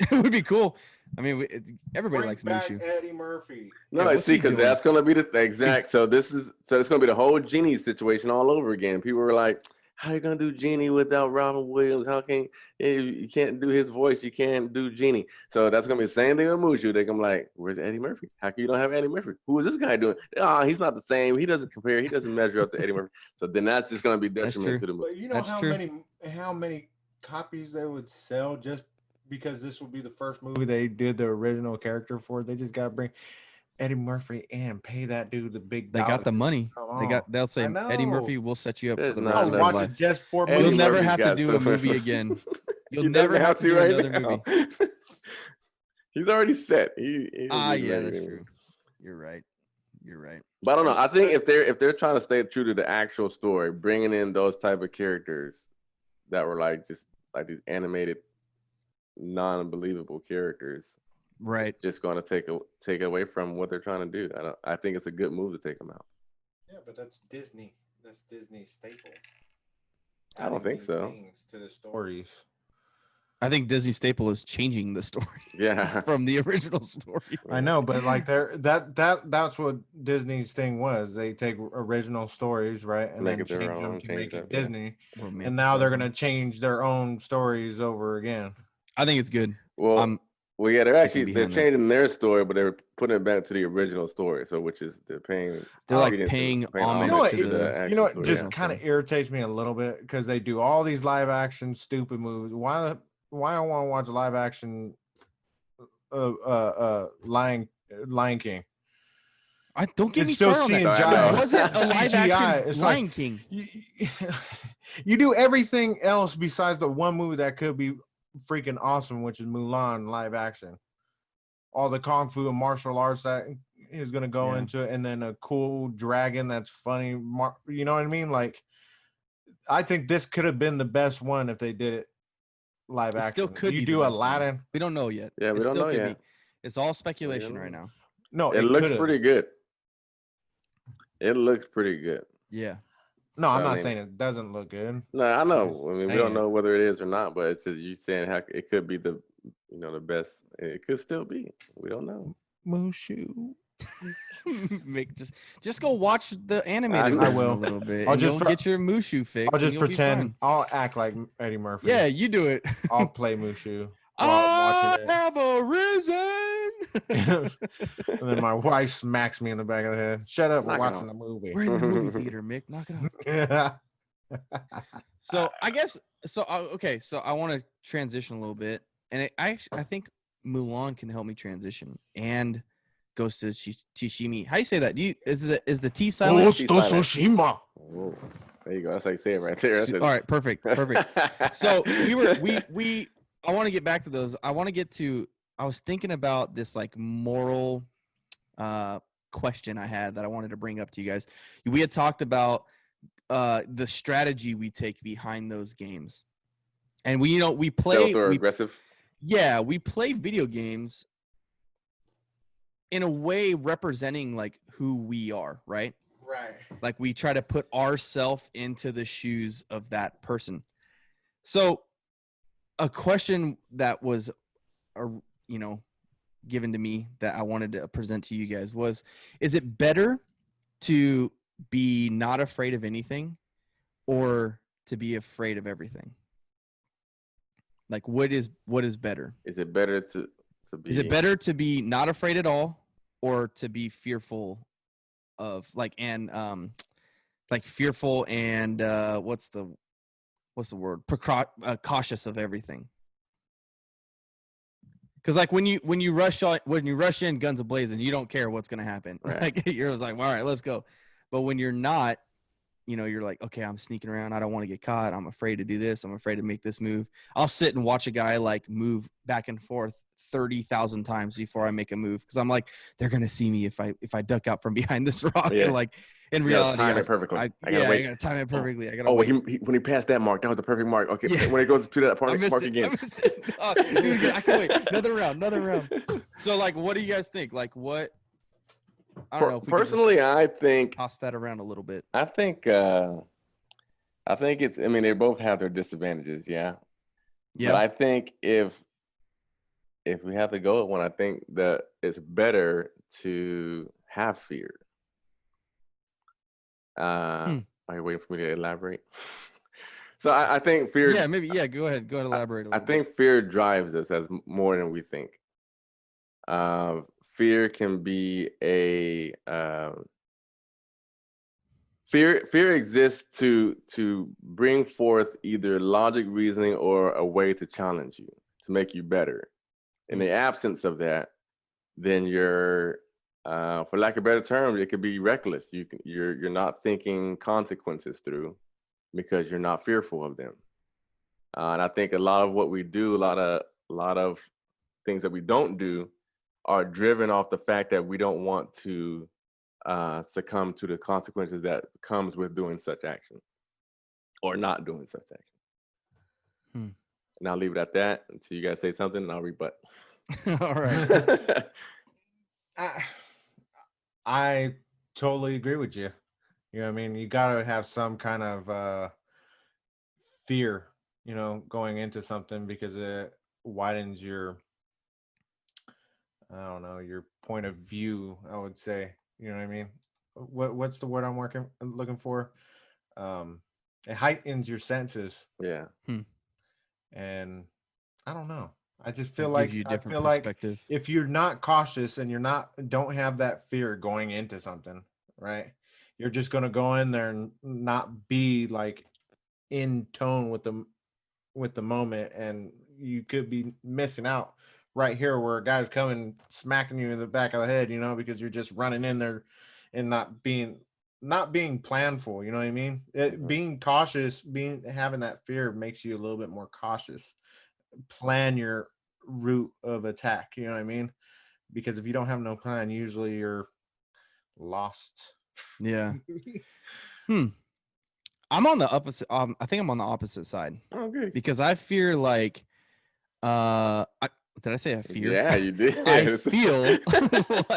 It would be cool. I mean, everybody Bring likes back Mushu. Eddie Murphy. No, Yeah, what's see, he because doing? that's gonna be the exact. So it's gonna be the whole Genie situation all over again. People were like, "How you gonna do Genie without Robin Williams? How can you can't do his voice? You can't do Genie." So that's gonna be the same thing with Mushu. They're gonna be like, "Where's Eddie Murphy? How come you don't have Eddie Murphy? Who is this guy doing? Oh, he's not the same. He doesn't compare. He doesn't measure up to Eddie Murphy." So then that's just gonna be detriment to the movie. But you know That's how true. many copies they would sell just because this would be the first movie they did the original character for. They just got to bring Eddie Murphy and pay that dude the big. They got the dollars. money. Come They'll say, I Eddie know. Murphy will set you up There's for the not rest I'll of enough your watch life. it just for Eddie You'll Mushu. never Murphy's have to got do so a movie much- again. You'll He never doesn't have to do right another now. movie. He's already set. He doesn't need Yeah, anything. that's true. You're right. You're right. But I don't know. I Let's- think if they're trying to stay true to the actual story, bringing in those type of characters that were like just like these animated, non-believable characters, Right. it's just going to take away from what they're trying to do. I think it's a good move to take them out. Yeah, but that's Disney. That's Disney's staple. I don't Adding think these so. things to the stories. I think Disney staple is changing the story Yeah. from the original story. I know, but like that's what Disney's thing was. They take original stories, right, and Make then it their change them own, to change make it up, yeah. Disney. And now they're gonna change their own stories over again. I think it's good. Well, I'm yeah, they're sticking they're behind that. changing their story, but they're putting it back to the original story. So which is they're paying. They're like credence to- paying You homage know what? to You the. actual You know what story, just yeah. kind of irritates me a little bit because they do all these live action stupid movies. Why I want to watch live action Lion King? I don't get It's me still started on that. CGI. It wasn't a live CGI. action It's like- Lion King. You do everything else besides the one movie that could be freaking awesome, which is Mulan live action. All the kung fu and martial arts that is going to go Yeah. into it, and then a cool dragon that's funny. You know what I mean? Like, I think this could have been the best one if they did it live It action. still could you be do the best one. Aladdin. We don't know yet. Yeah, we It don't still know could yet. be. It's all speculation know. right now. No, It looks could've. pretty good. It looks pretty good. Yeah. No, I'm I not mean- saying it doesn't look good. No, I know. Just I mean, we saying. don't know whether it is or not, but it's just you saying how it could be the the best. It could still be. We don't know. Mushu. just go watch the animated I version will. a little bit. I'll and just you'll try- get your Mushu fix. I'll and just you'll be pretend. fine. I'll act like Eddie Murphy. Yeah, you do it. I'll play Mushu. while I'm I watching it. have arisen. And then my wife smacks me in the back of the head. Shut up, we're Knock it watching off. a movie. We're in the movie theater, Mick. Knock it off. So I guess so. Okay, so I want to transition a little bit, and I think Mulan can help me transition and Ghost of Tsushima. How do you say that? Is the T silent? Ghost of Tsushima. Whoa. There you go. That's how you say it right there. That's All right, perfect. So we I want to get back to those. I was thinking about this like moral question I had that I wanted to bring up to you guys. We had talked about the strategy we take behind those games. And we play Stealth or aggressive. Yeah, we play video games in a way representing like who we are, right? Right. Like we try to put ourselves into the shoes of that person. So a question that was, you know, given to me that I wanted to present to you guys was, is it better to be not afraid of anything or to be afraid of everything? Like, what is better? Is it better to be? Is it better to be not afraid at all or to be fearful of like fearful and what's the word? Cautious of everything? Because like when you rush in guns a-blazing, you don't care what's gonna happen. Right. Like you're just like, all right, let's go. But when you're not, you know, you're like, okay, I'm sneaking around. I don't want to get caught. I'm afraid to do this. I'm afraid to make this move. I'll sit and watch a guy like move back and forth 30,000 times before I make a move because I'm like, they're gonna see me if I duck out from behind this rock. Yeah. And like in You gotta reality, time it perfectly. I I gotta wait. gotta time it perfectly. I gotta Oh, wait. when he passed that mark, that was the perfect mark. Okay, Yeah. when it goes to that I park, missed park it. again. I missed it. Oh, dude, I can wait. Another round. So like, what do you guys think? Like, what? I don't know. If we Personally, I think toss that around a little bit. I think it's. I mean, they both have their disadvantages. Yeah. Yeah. But I think if we have to go with one, I think that it's better to have fear. Are you waiting for me to elaborate? So I think fear. Yeah, maybe. Yeah, go ahead. Go ahead. Elaborate a I little bit. think fear drives us as more than we think. Fear can be a fear exists to bring forth either logic, reasoning, or a way to challenge you, to make you better. In the absence of that, then you're, for lack of a better term, it could be reckless. You're not thinking consequences through because you're not fearful of them. And I think a lot of what we do, a lot of things that we don't do, are driven off the fact that we don't want to succumb to the consequences that comes with doing such action or not doing such action. And I'll leave it at that until you guys say something, and I'll rebut. All right. I totally agree with you. You know what I mean? You got to have some kind of fear, you know, going into something because it widens your, I don't know, your point of view, I would say. You know what I mean? What's the word I'm looking for? It heightens your senses. Yeah. And I don't know. I just feel It like gives you a I different feel like perspective. if you're not cautious and don't have that fear going into something, right? You're just gonna go in there and not be like in tone with the moment, and you could be missing out right here where a guy's coming smacking you in the back of the head, you know, because you're just running in there and not being planful, you know what I mean? Being cautious, having that fear makes you a little bit more cautious. Plan your route of attack, you know what I mean? Because if you don't have no plan, usually you're lost. Yeah. I'm on the opposite. I think I'm on the opposite side. Oh, good. Because I fear like, did I say I fear? Yeah, you did. I feel like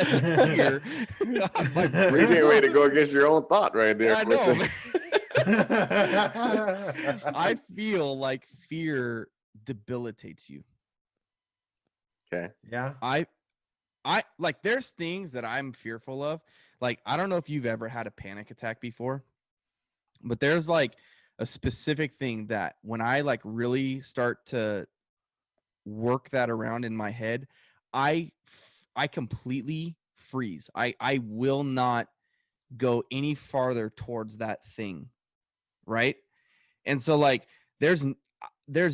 fear. You're getting ready to go against your own thought right there. I know. Man. I feel like fear debilitates you. Okay. Yeah. I like there's things that I'm fearful of. Like, I don't know if you've ever had a panic attack before, but there's like a specific thing that when I like really start to work that around in my head, I completely freeze. I will not go any farther towards that thing. Right. And so like there's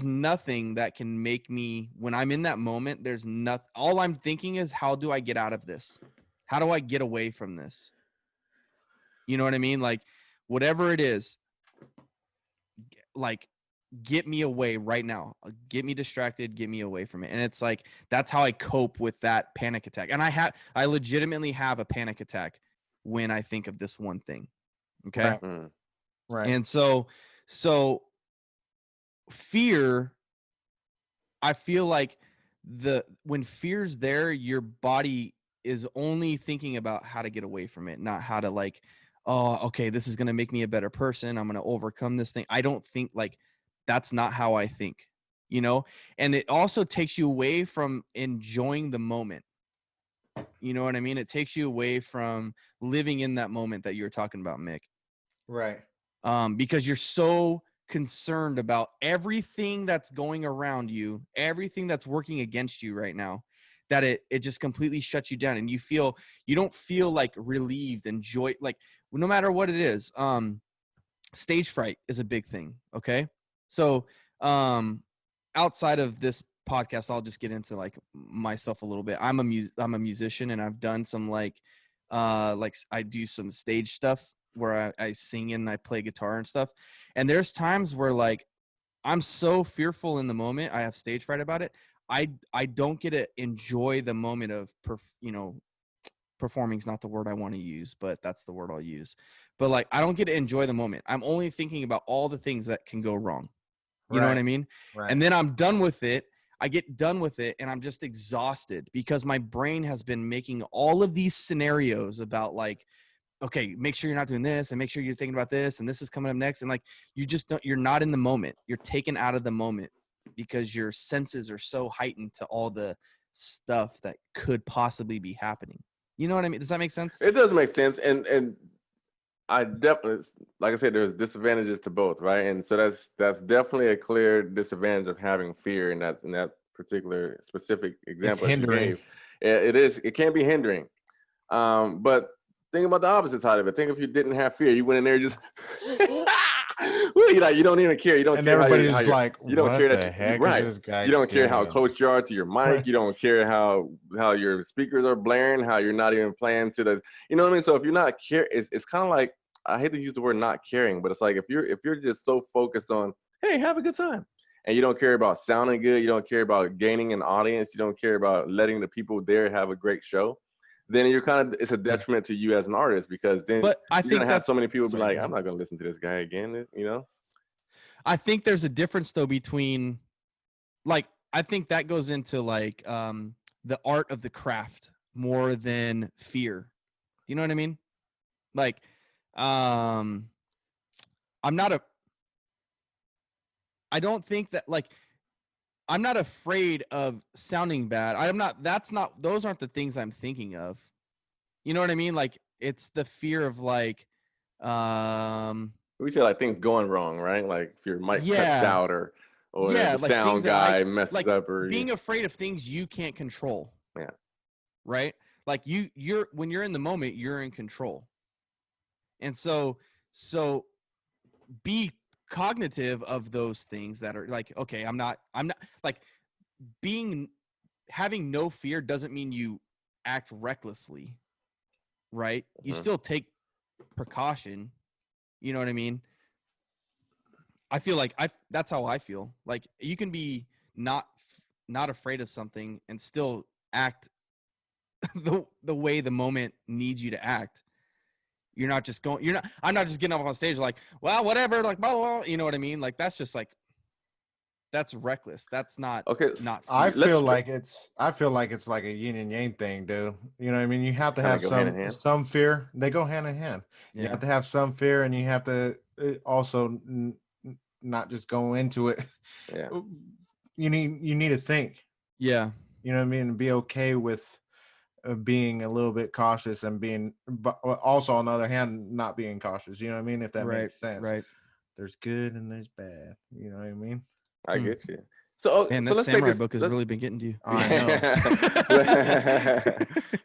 nothing that can make me, when I'm in that moment, there's nothing. All I'm thinking is, how do I get out of this? How do I get away from this? You know what I mean? Like, whatever it is, like, get me away right now. Get me distracted, get me away from it. And it's like, that's how I cope with that panic attack. And I legitimately have a panic attack when I think of this one thing. Okay. Right. And so fear, I feel like when fear's there, your body is only thinking about how to get away from it, not how to like, oh, okay, this is going to make me a better person. I'm going to overcome this thing. I don't think like that's not how I think. you know, and it also takes you away from enjoying the moment. You know what I mean? It takes you away from living in that moment that you were talking about, Mick. Right. Because you're so concerned about everything that's going around you, everything that's working against you right now, that it just completely shuts you down, and you don't feel like relieved and joy, like no matter what it is. Stage fright is a big thing. Okay. So outside of this podcast, I'll just get into like myself a little bit. I'm a musician, and I've done some like I do some stage stuff where I sing and I play guitar and stuff. And there's times where like I'm so fearful in the moment, I have stage fright about it. I don't get to enjoy the moment of performing is not the word I want to use, but that's the word I'll use. But like I don't get to enjoy the moment. I'm only thinking about all the things that can go wrong. You know what I mean? Right. And then I'm done with it. I get done with it and I'm just exhausted because my brain has been making all of these scenarios about like, okay, make sure you're not doing this and make sure you're thinking about this and this is coming up next. And like, you're not in the moment. You're taken out of the moment because your senses are so heightened to all the stuff that could possibly be happening. You know what I mean? Does that make sense? It does make sense. And I definitely, like I said, there's disadvantages to both, right? And so that's definitely a clear disadvantage of having fear in that particular specific example that you gave. It is. It can be hindering. But think about the opposite side of it. Think if you didn't have fear, you went in there just, you don't even care. You don't And care. everybody's like, you don't what care the that heck right. is this guy You don't care how doing? close you are to your mic. You don't care how your speakers are blaring, how you're not even playing to the, you know what I mean? So if you're not care, it's kind of like, I hate to use the word not caring, but it's like if you're just so focused on, hey, have a good time, and you don't care about sounding good, you don't care about gaining an audience, you don't care about letting the people there have a great show, then it's a detriment to you as an artist, because then you're gonna have so many people be like, I'm not gonna listen to this guy again, you know? I think there's a difference though between, like, I think that goes into like the art of the craft more than fear. Do you know what I mean? Like, I don't think that, like, I'm not afraid of sounding bad. Those aren't the things I'm thinking of. You know what I mean? Like, it's the fear of like, we say like things going wrong, right? Like if your mic cuts out or the like sound guy messes like up, or being afraid of things you can't control. Yeah. Right? Like you're when you're in the moment, you're in control. And so be cognitive of those things that are like, okay, I'm not like having no fear doesn't mean you act recklessly, right? Mm-hmm. You still take precaution. You know what I mean? I feel like that's how I feel. Like you can be not afraid of something and still act the way the moment needs you to act. I'm not just getting up on stage like, well, whatever, like, blah, blah, blah, you know what I mean? Like, that's just like, that's reckless. That's not, not fear. I feel like it's like a yin and yang thing, dude. You know what I mean? You have to have some fear. They go hand in hand. You have to have some fear, and you have to also not just go into it. Yeah. You need to think. Yeah. You know what I mean? And be okay with being a little bit cautious and but also on the other hand, not being cautious. You know what I mean? If that makes sense. Right. There's good and there's bad. You know what I mean? I get you. So, man, so that let's samurai take this, book has really been getting to you. I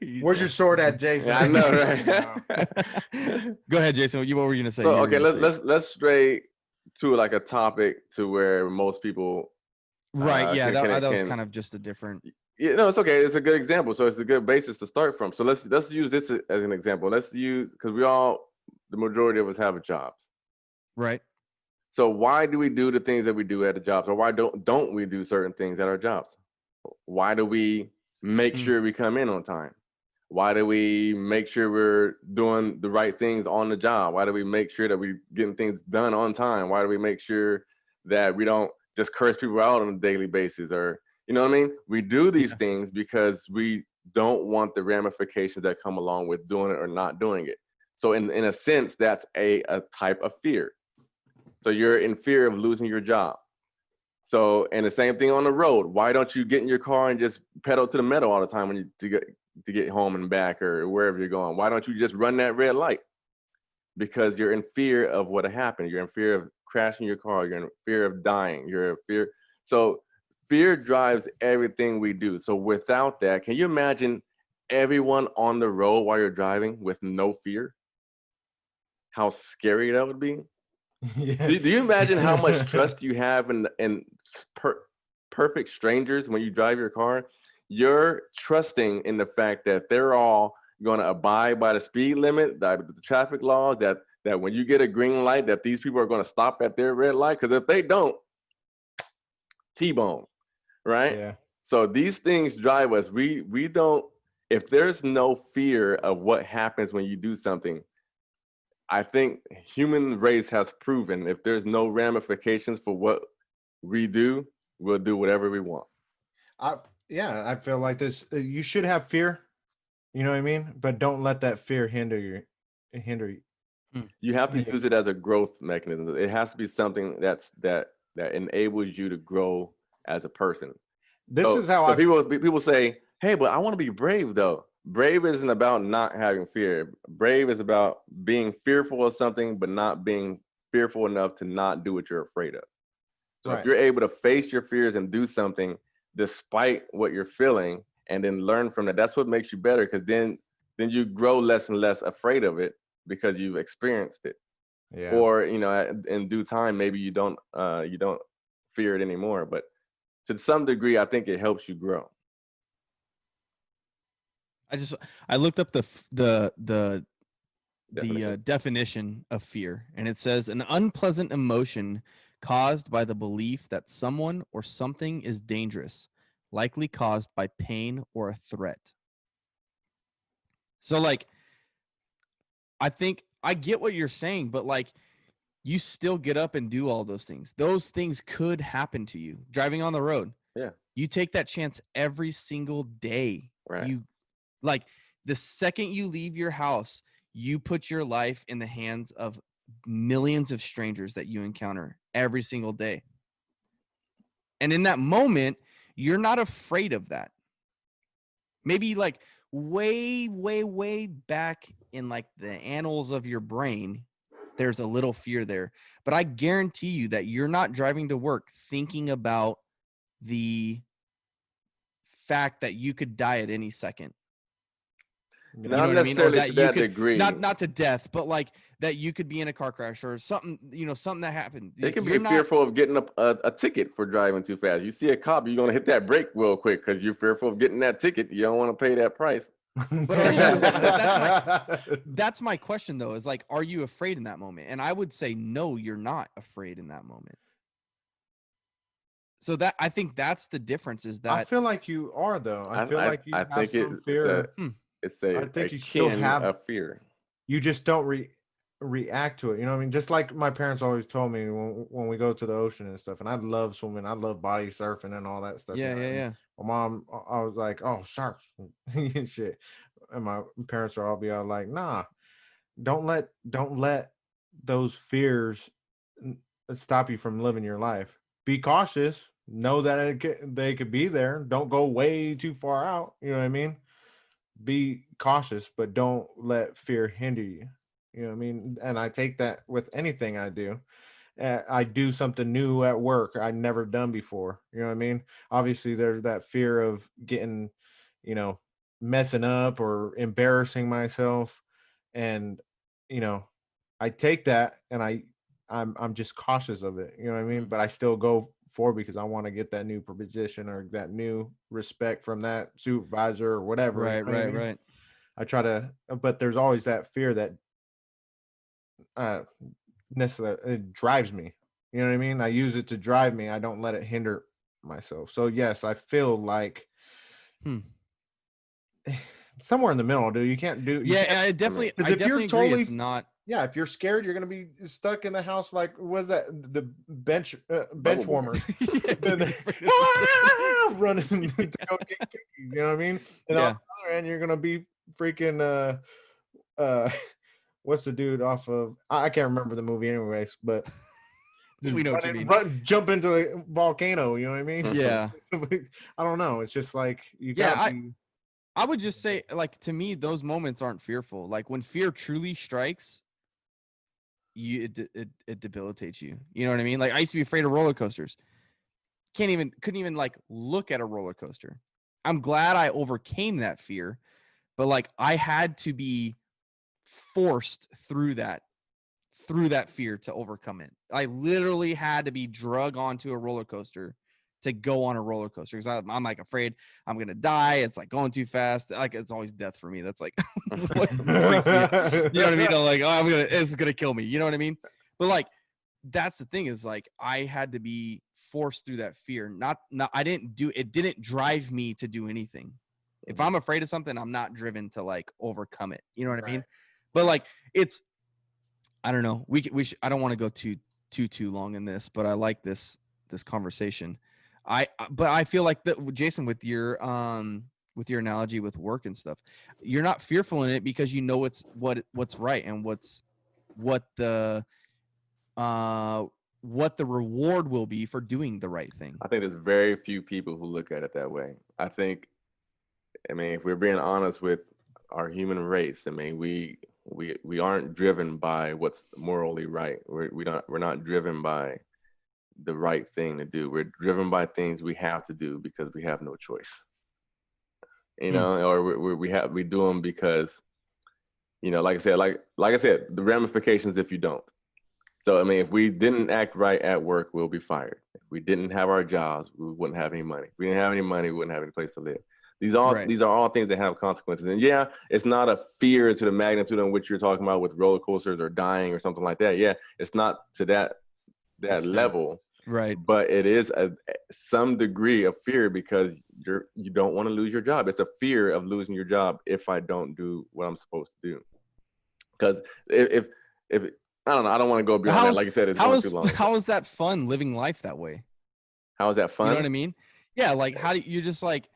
know. Where's your sword at, Jason? Yeah, I know, right? Go ahead, Jason. What were you gonna say? So, okay, let's stray to like a topic to where most people. Right. Yeah. That was kind of just a different. Yeah, no, it's okay. It's a good example. So it's a good basis to start from. So let's use this as an example. Let's use, because the majority of us have jobs. Right. So why do we do the things that we do at the jobs, or why don't we do certain things at our jobs? Why do we make sure we come in on time? Why do we make sure we're doing the right things on the job? Why do we make sure that we're getting things done on time? Why do we make sure that we don't just curse people out on a daily basis? Or, you know what I mean? We do these things because we don't want the ramifications that come along with doing it or not doing it. So in a sense, that's a type of fear. So you're in fear of losing your job. So, and the same thing on the road. Why don't you get in your car and just pedal to the metal all the time when you to get home and back or wherever you're going? Why don't you just run that red light? Because you're in fear of what happened. You're in fear of crashing your car. You're in fear of dying. You're in fear. So fear drives everything we do. So without that, can you imagine everyone on the road while you're driving with no fear? How scary that would be. Yeah. Do you imagine how much trust you have in perfect strangers when you drive your car? You're trusting in the fact that they're all going to abide by the speed limit, the traffic laws, that when you get a green light, that these people are going to stop at their red light. Because if they don't, T-bone, right? Yeah. So these things drive us. We don't, if there's no fear of what happens when you do something, I think human race has proven if there's no ramifications for what we do, we'll do whatever we want. I feel like this. You should have fear, you know what I mean, but don't let that fear hinder you. You have to use it as a growth mechanism. It has to be something that enables you to grow as a person. This is how people say, "Hey, but I want to be brave though." Brave isn't about not having fear. Brave is about being fearful of something, but not being fearful enough to not do what you're afraid of. So Right. if you're able to face your fears and do something despite what you're feeling, and then learn from that, that's what makes you better. Because then you grow less and less afraid of it because you've experienced it. Yeah. Or in due time, maybe you don't fear it anymore. But to some degree, I think it helps you grow. I looked up the Definition. definition of fear, and it says an unpleasant emotion caused by the belief that someone or something is dangerous, likely caused by pain or a threat. So like, I think I get what you're saying, but like, you still get up and do all those things. Those things could happen to you driving on the road. Yeah. You take that chance every single day. Right. You like the second you leave your house, you put your life in the hands of millions of strangers that you encounter every single day. And in that moment, you're not afraid of that. Maybe like way, way, way back in like the annals of your brain, there's a little fear there. But I guarantee you that you're not driving to work thinking about the fact that you could die at any second. Not you know what I mean? Or necessarily that to you that could degree. not to death, but like that you could be in a car crash or something, something that happened. They can You're be not- fearful of getting a ticket for driving too fast. You see a cop, you're going to hit that brake real quick because you're fearful of getting that ticket. You don't want to pay that price. But are you, that's my question though, is like, are you afraid in that moment? And I would say, no, you're not afraid in that moment. So that, I think that's the difference, is I that feel like you are though. I feel like you I have think some fear. it's a I think you still kin have- of fear. You just don't react to it. You know what I mean? Just like my parents always told me when we go to the ocean and stuff. And I love swimming. I love body surfing and all that stuff. yeah, you know? yeah, And yeah. my mom, I was like, "Oh, sharks and shit," and my parents are all be all like, "Nah, don't let those fears stop you from living your life. Be cautious. Know that they could be there. Don't go way too far out. You know what I mean? Be cautious, but don't let fear hinder you. You know what I mean? And I take that with anything I do. I do something new at work I never done before. You know what I mean? Obviously, there's that fear of getting, messing up or embarrassing myself, and I take that and I'm just cautious of it. You know what I mean? But I still go for because I want to get that new position or that new respect from that supervisor or whatever. Right, you know what I right, mean? right. I try to, but there's always that fear that necessarily it drives me. You know what I mean? I use it to drive me. I don't let it hinder myself. So yes, I feel like somewhere in the middle, dude. You can't do. Yeah, I definitely agree. It's not. Yeah, if you're scared, you're gonna be stuck in the house. Like, what's that? The bench warmers. Running to go get cookies. You know what I mean? And on the other end, you're gonna be freaking what's the dude off of? I can't remember the movie anyways, but We know what you mean. Jump into the volcano. You know what I mean? Yeah. I don't know. It's just like you Yeah, got. I would just say, like, to me, those moments aren't fearful. Like, when fear truly strikes, it debilitates you. You know what I mean? Like, I used to be afraid of roller coasters. Couldn't even like look at a roller coaster. I'm glad I overcame that fear, but like I had to be forced through that fear to overcome it. I literally had to be drug onto a roller coaster to go on a roller coaster because I'm like afraid I'm gonna die. It's like going too fast. Like it's always death for me. That's like what freaks me out. You know what I mean? I'm like, oh, it's gonna kill me. You know what I mean? But like that's the thing is like I had to be forced through that fear. Not it didn't drive me to do anything. If I'm afraid of something, I'm not driven to like overcome it. You know what I mean? But like it's I don't know. I don't want to go too long in this, but I like this conversation. But I feel like that, Jason, with your analogy with work and stuff, you're not fearful in it because you know what's right and what the reward will be for doing the right thing. I think there's very few people who look at it that way. I mean, if we're being honest with our human race, I mean, we aren't driven by what's morally right. We're not driven by the right thing to do. We're driven by things we have to do because we have no choice. You know, or we do them because, you know, like I said, the ramifications if you don't. So I mean, if we didn't act right at work, we'll be fired. If we didn't have our jobs, we wouldn't have any money. If we didn't have any money, we wouldn't have any place to live. These are all things that have consequences. And yeah, it's not a fear to the magnitude on which you're talking about with roller coasters or dying or something like that. Yeah, it's not to that level. Right. But it is some degree of fear because you don't want to lose your job. It's a fear of losing your job if I don't do what I'm supposed to do. Because if I don't know, I don't want to go beyond that. Like you said, it's going too long. How is that fun living life that way? How is that fun? You know what I mean? Yeah, like how do you just like,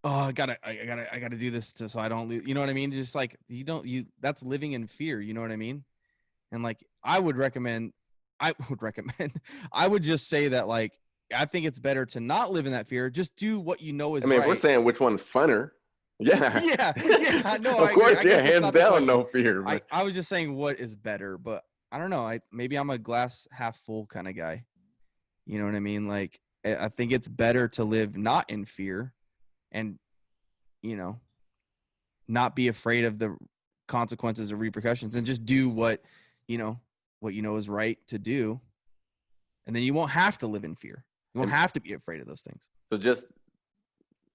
oh, I gotta do this so I don't lose. You know what I mean? Just like that's living in fear. You know what I mean? And like I would just say that like I think it's better to not live in that fear. Just do what you know is right. I mean, if we're saying which one's funner, yeah. Yeah. No, of course, yeah, hands down, no fear. I was just saying what is better, but I don't know. Maybe I'm a glass half full kind of guy. You know what I mean? Like I think it's better to live not in fear and, you know, not be afraid of the consequences or repercussions and just do what you know is right to do. And then you won't have to live in fear. You won't have to be afraid of those things. So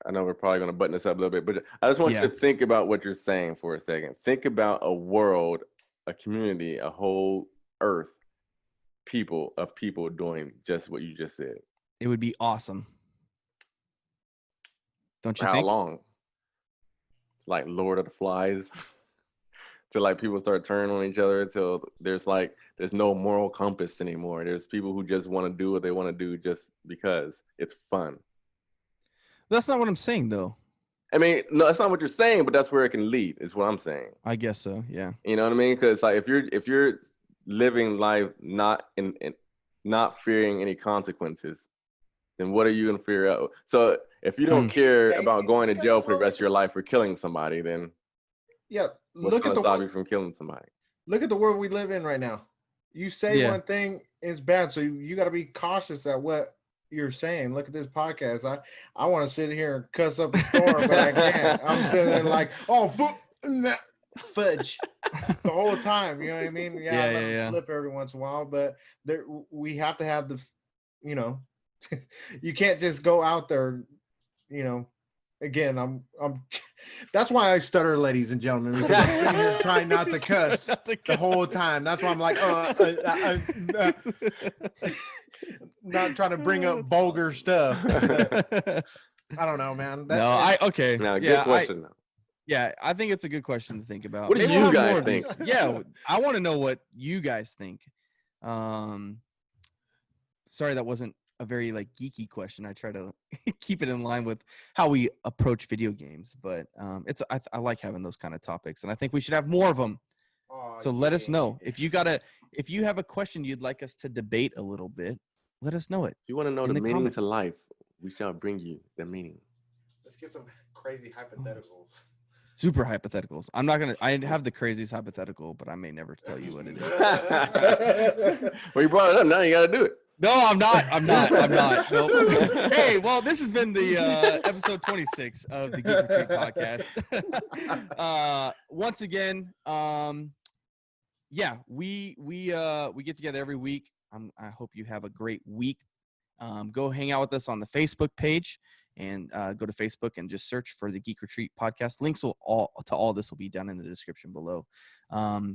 I know we're probably going to button this up a little bit, but I just want you to think about what you're saying for a second. Think about a world, a community, a whole earth, people doing just what you just said. It would be awesome. Don't you think? How long? It's like Lord of the Flies. Till like people start turning on each other until there's no moral compass anymore. There's people who just want to do what they want to do just because it's fun. That's not what I'm saying, though. I mean, no, that's not what you're saying, but that's where it can lead. Is what I'm saying. I guess so. Yeah. You know what I mean? Because like if you're living life not fearing any consequences, then what are you gonna fear of? So if you don't care about going to jail for the rest of your life for killing somebody, then look at stop you from killing somebody. Look at the world we live in right now. You say one thing is bad, so you got to be cautious at what you're saying. Look at this podcast. I want to sit here and cuss up a storm, but I can't. I'm sitting there like, fudge the whole time. You know what I mean? Yeah, I let them slip every once in a while, but we have to have the, you know, you can't just go out there, you know. Again, I'm. That's why I stutter, ladies and gentlemen, because I'm sitting here trying not to cuss the whole time. That's why I'm like, not trying to bring up vulgar stuff. I don't know, man. Okay. Now, good question. I think it's a good question to think about. What do you guys think? I want to know what you guys think. Sorry, that wasn't a very like geeky question. I try to keep it in line with how we approach video games, but I like having those kind of topics, and I think we should have more of them. So let us know if you got if you have a question you'd like us to debate a little bit, let us know it. If you want to know In the the meaning comments. to life, we shall bring you the meaning. Let's get some crazy hypotheticals. Super hypotheticals. I have the craziest hypothetical, but I may never tell you what it is. Well, you brought it up. Now you got to do it. No, I'm not. Nope. Hey, well, this has been the episode 26 of the Geek Retreat podcast. Once again, yeah, we get together every week. I hope you have a great week. Go hang out with us on the Facebook page, and go to Facebook and just search for the Geek Retreat podcast. Links to all this will be down in the description below.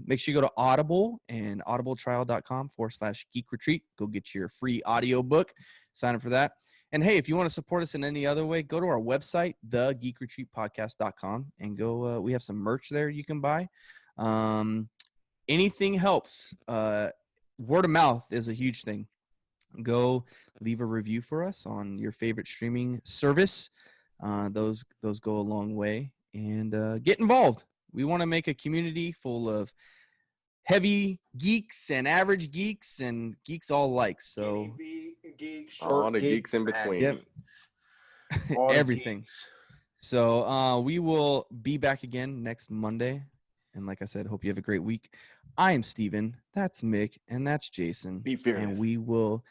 Make sure you go to Audible and audibletrial.com/Geek Retreat. Go get your free audio book. Sign up for that. And hey, if you want to support us in any other way, go to our website, thegeekretreatpodcast.com, and go. We have some merch there you can buy. Anything helps. Word of mouth is a huge thing. Go leave a review for us on your favorite streaming service. Those go a long way. And get involved. We want to make a community full of heavy geeks and average geeks and geeks all alike. So geeks, All the geeks in between. Yep. Everything. So we will be back again next Monday. And like I said, hope you have a great week. I am Steven. That's Mick. And that's Jason. Be fearless. And we will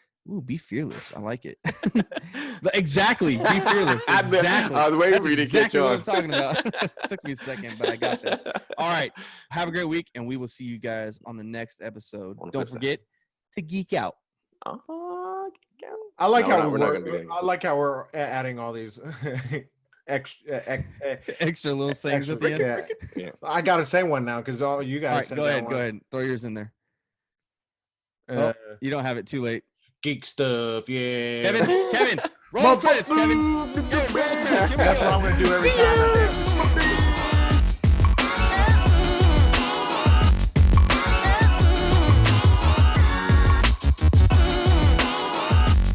be fearless. I like it. Exactly. Be fearless. Exactly. I was waiting That's for you to exactly catch what on. I'm talking about. It took me a second, but I got that. All right. Have a great week, and we will see you guys on the next episode. On the Don't flip side. forget to geek out. I like No, how we're not gonna do that. I like how we're adding all these Extra little sayings at the end. Yeah. Yeah. I gotta say one now because all you guys. All right, said go that ahead. one. Go ahead. Throw yours in there. Uh, You don't have it. Too late. geek stuff, yeah. Kevin, roll the credits, Kevin. Kevin, roll the credits. Here we That's go. what I'm gonna do every time.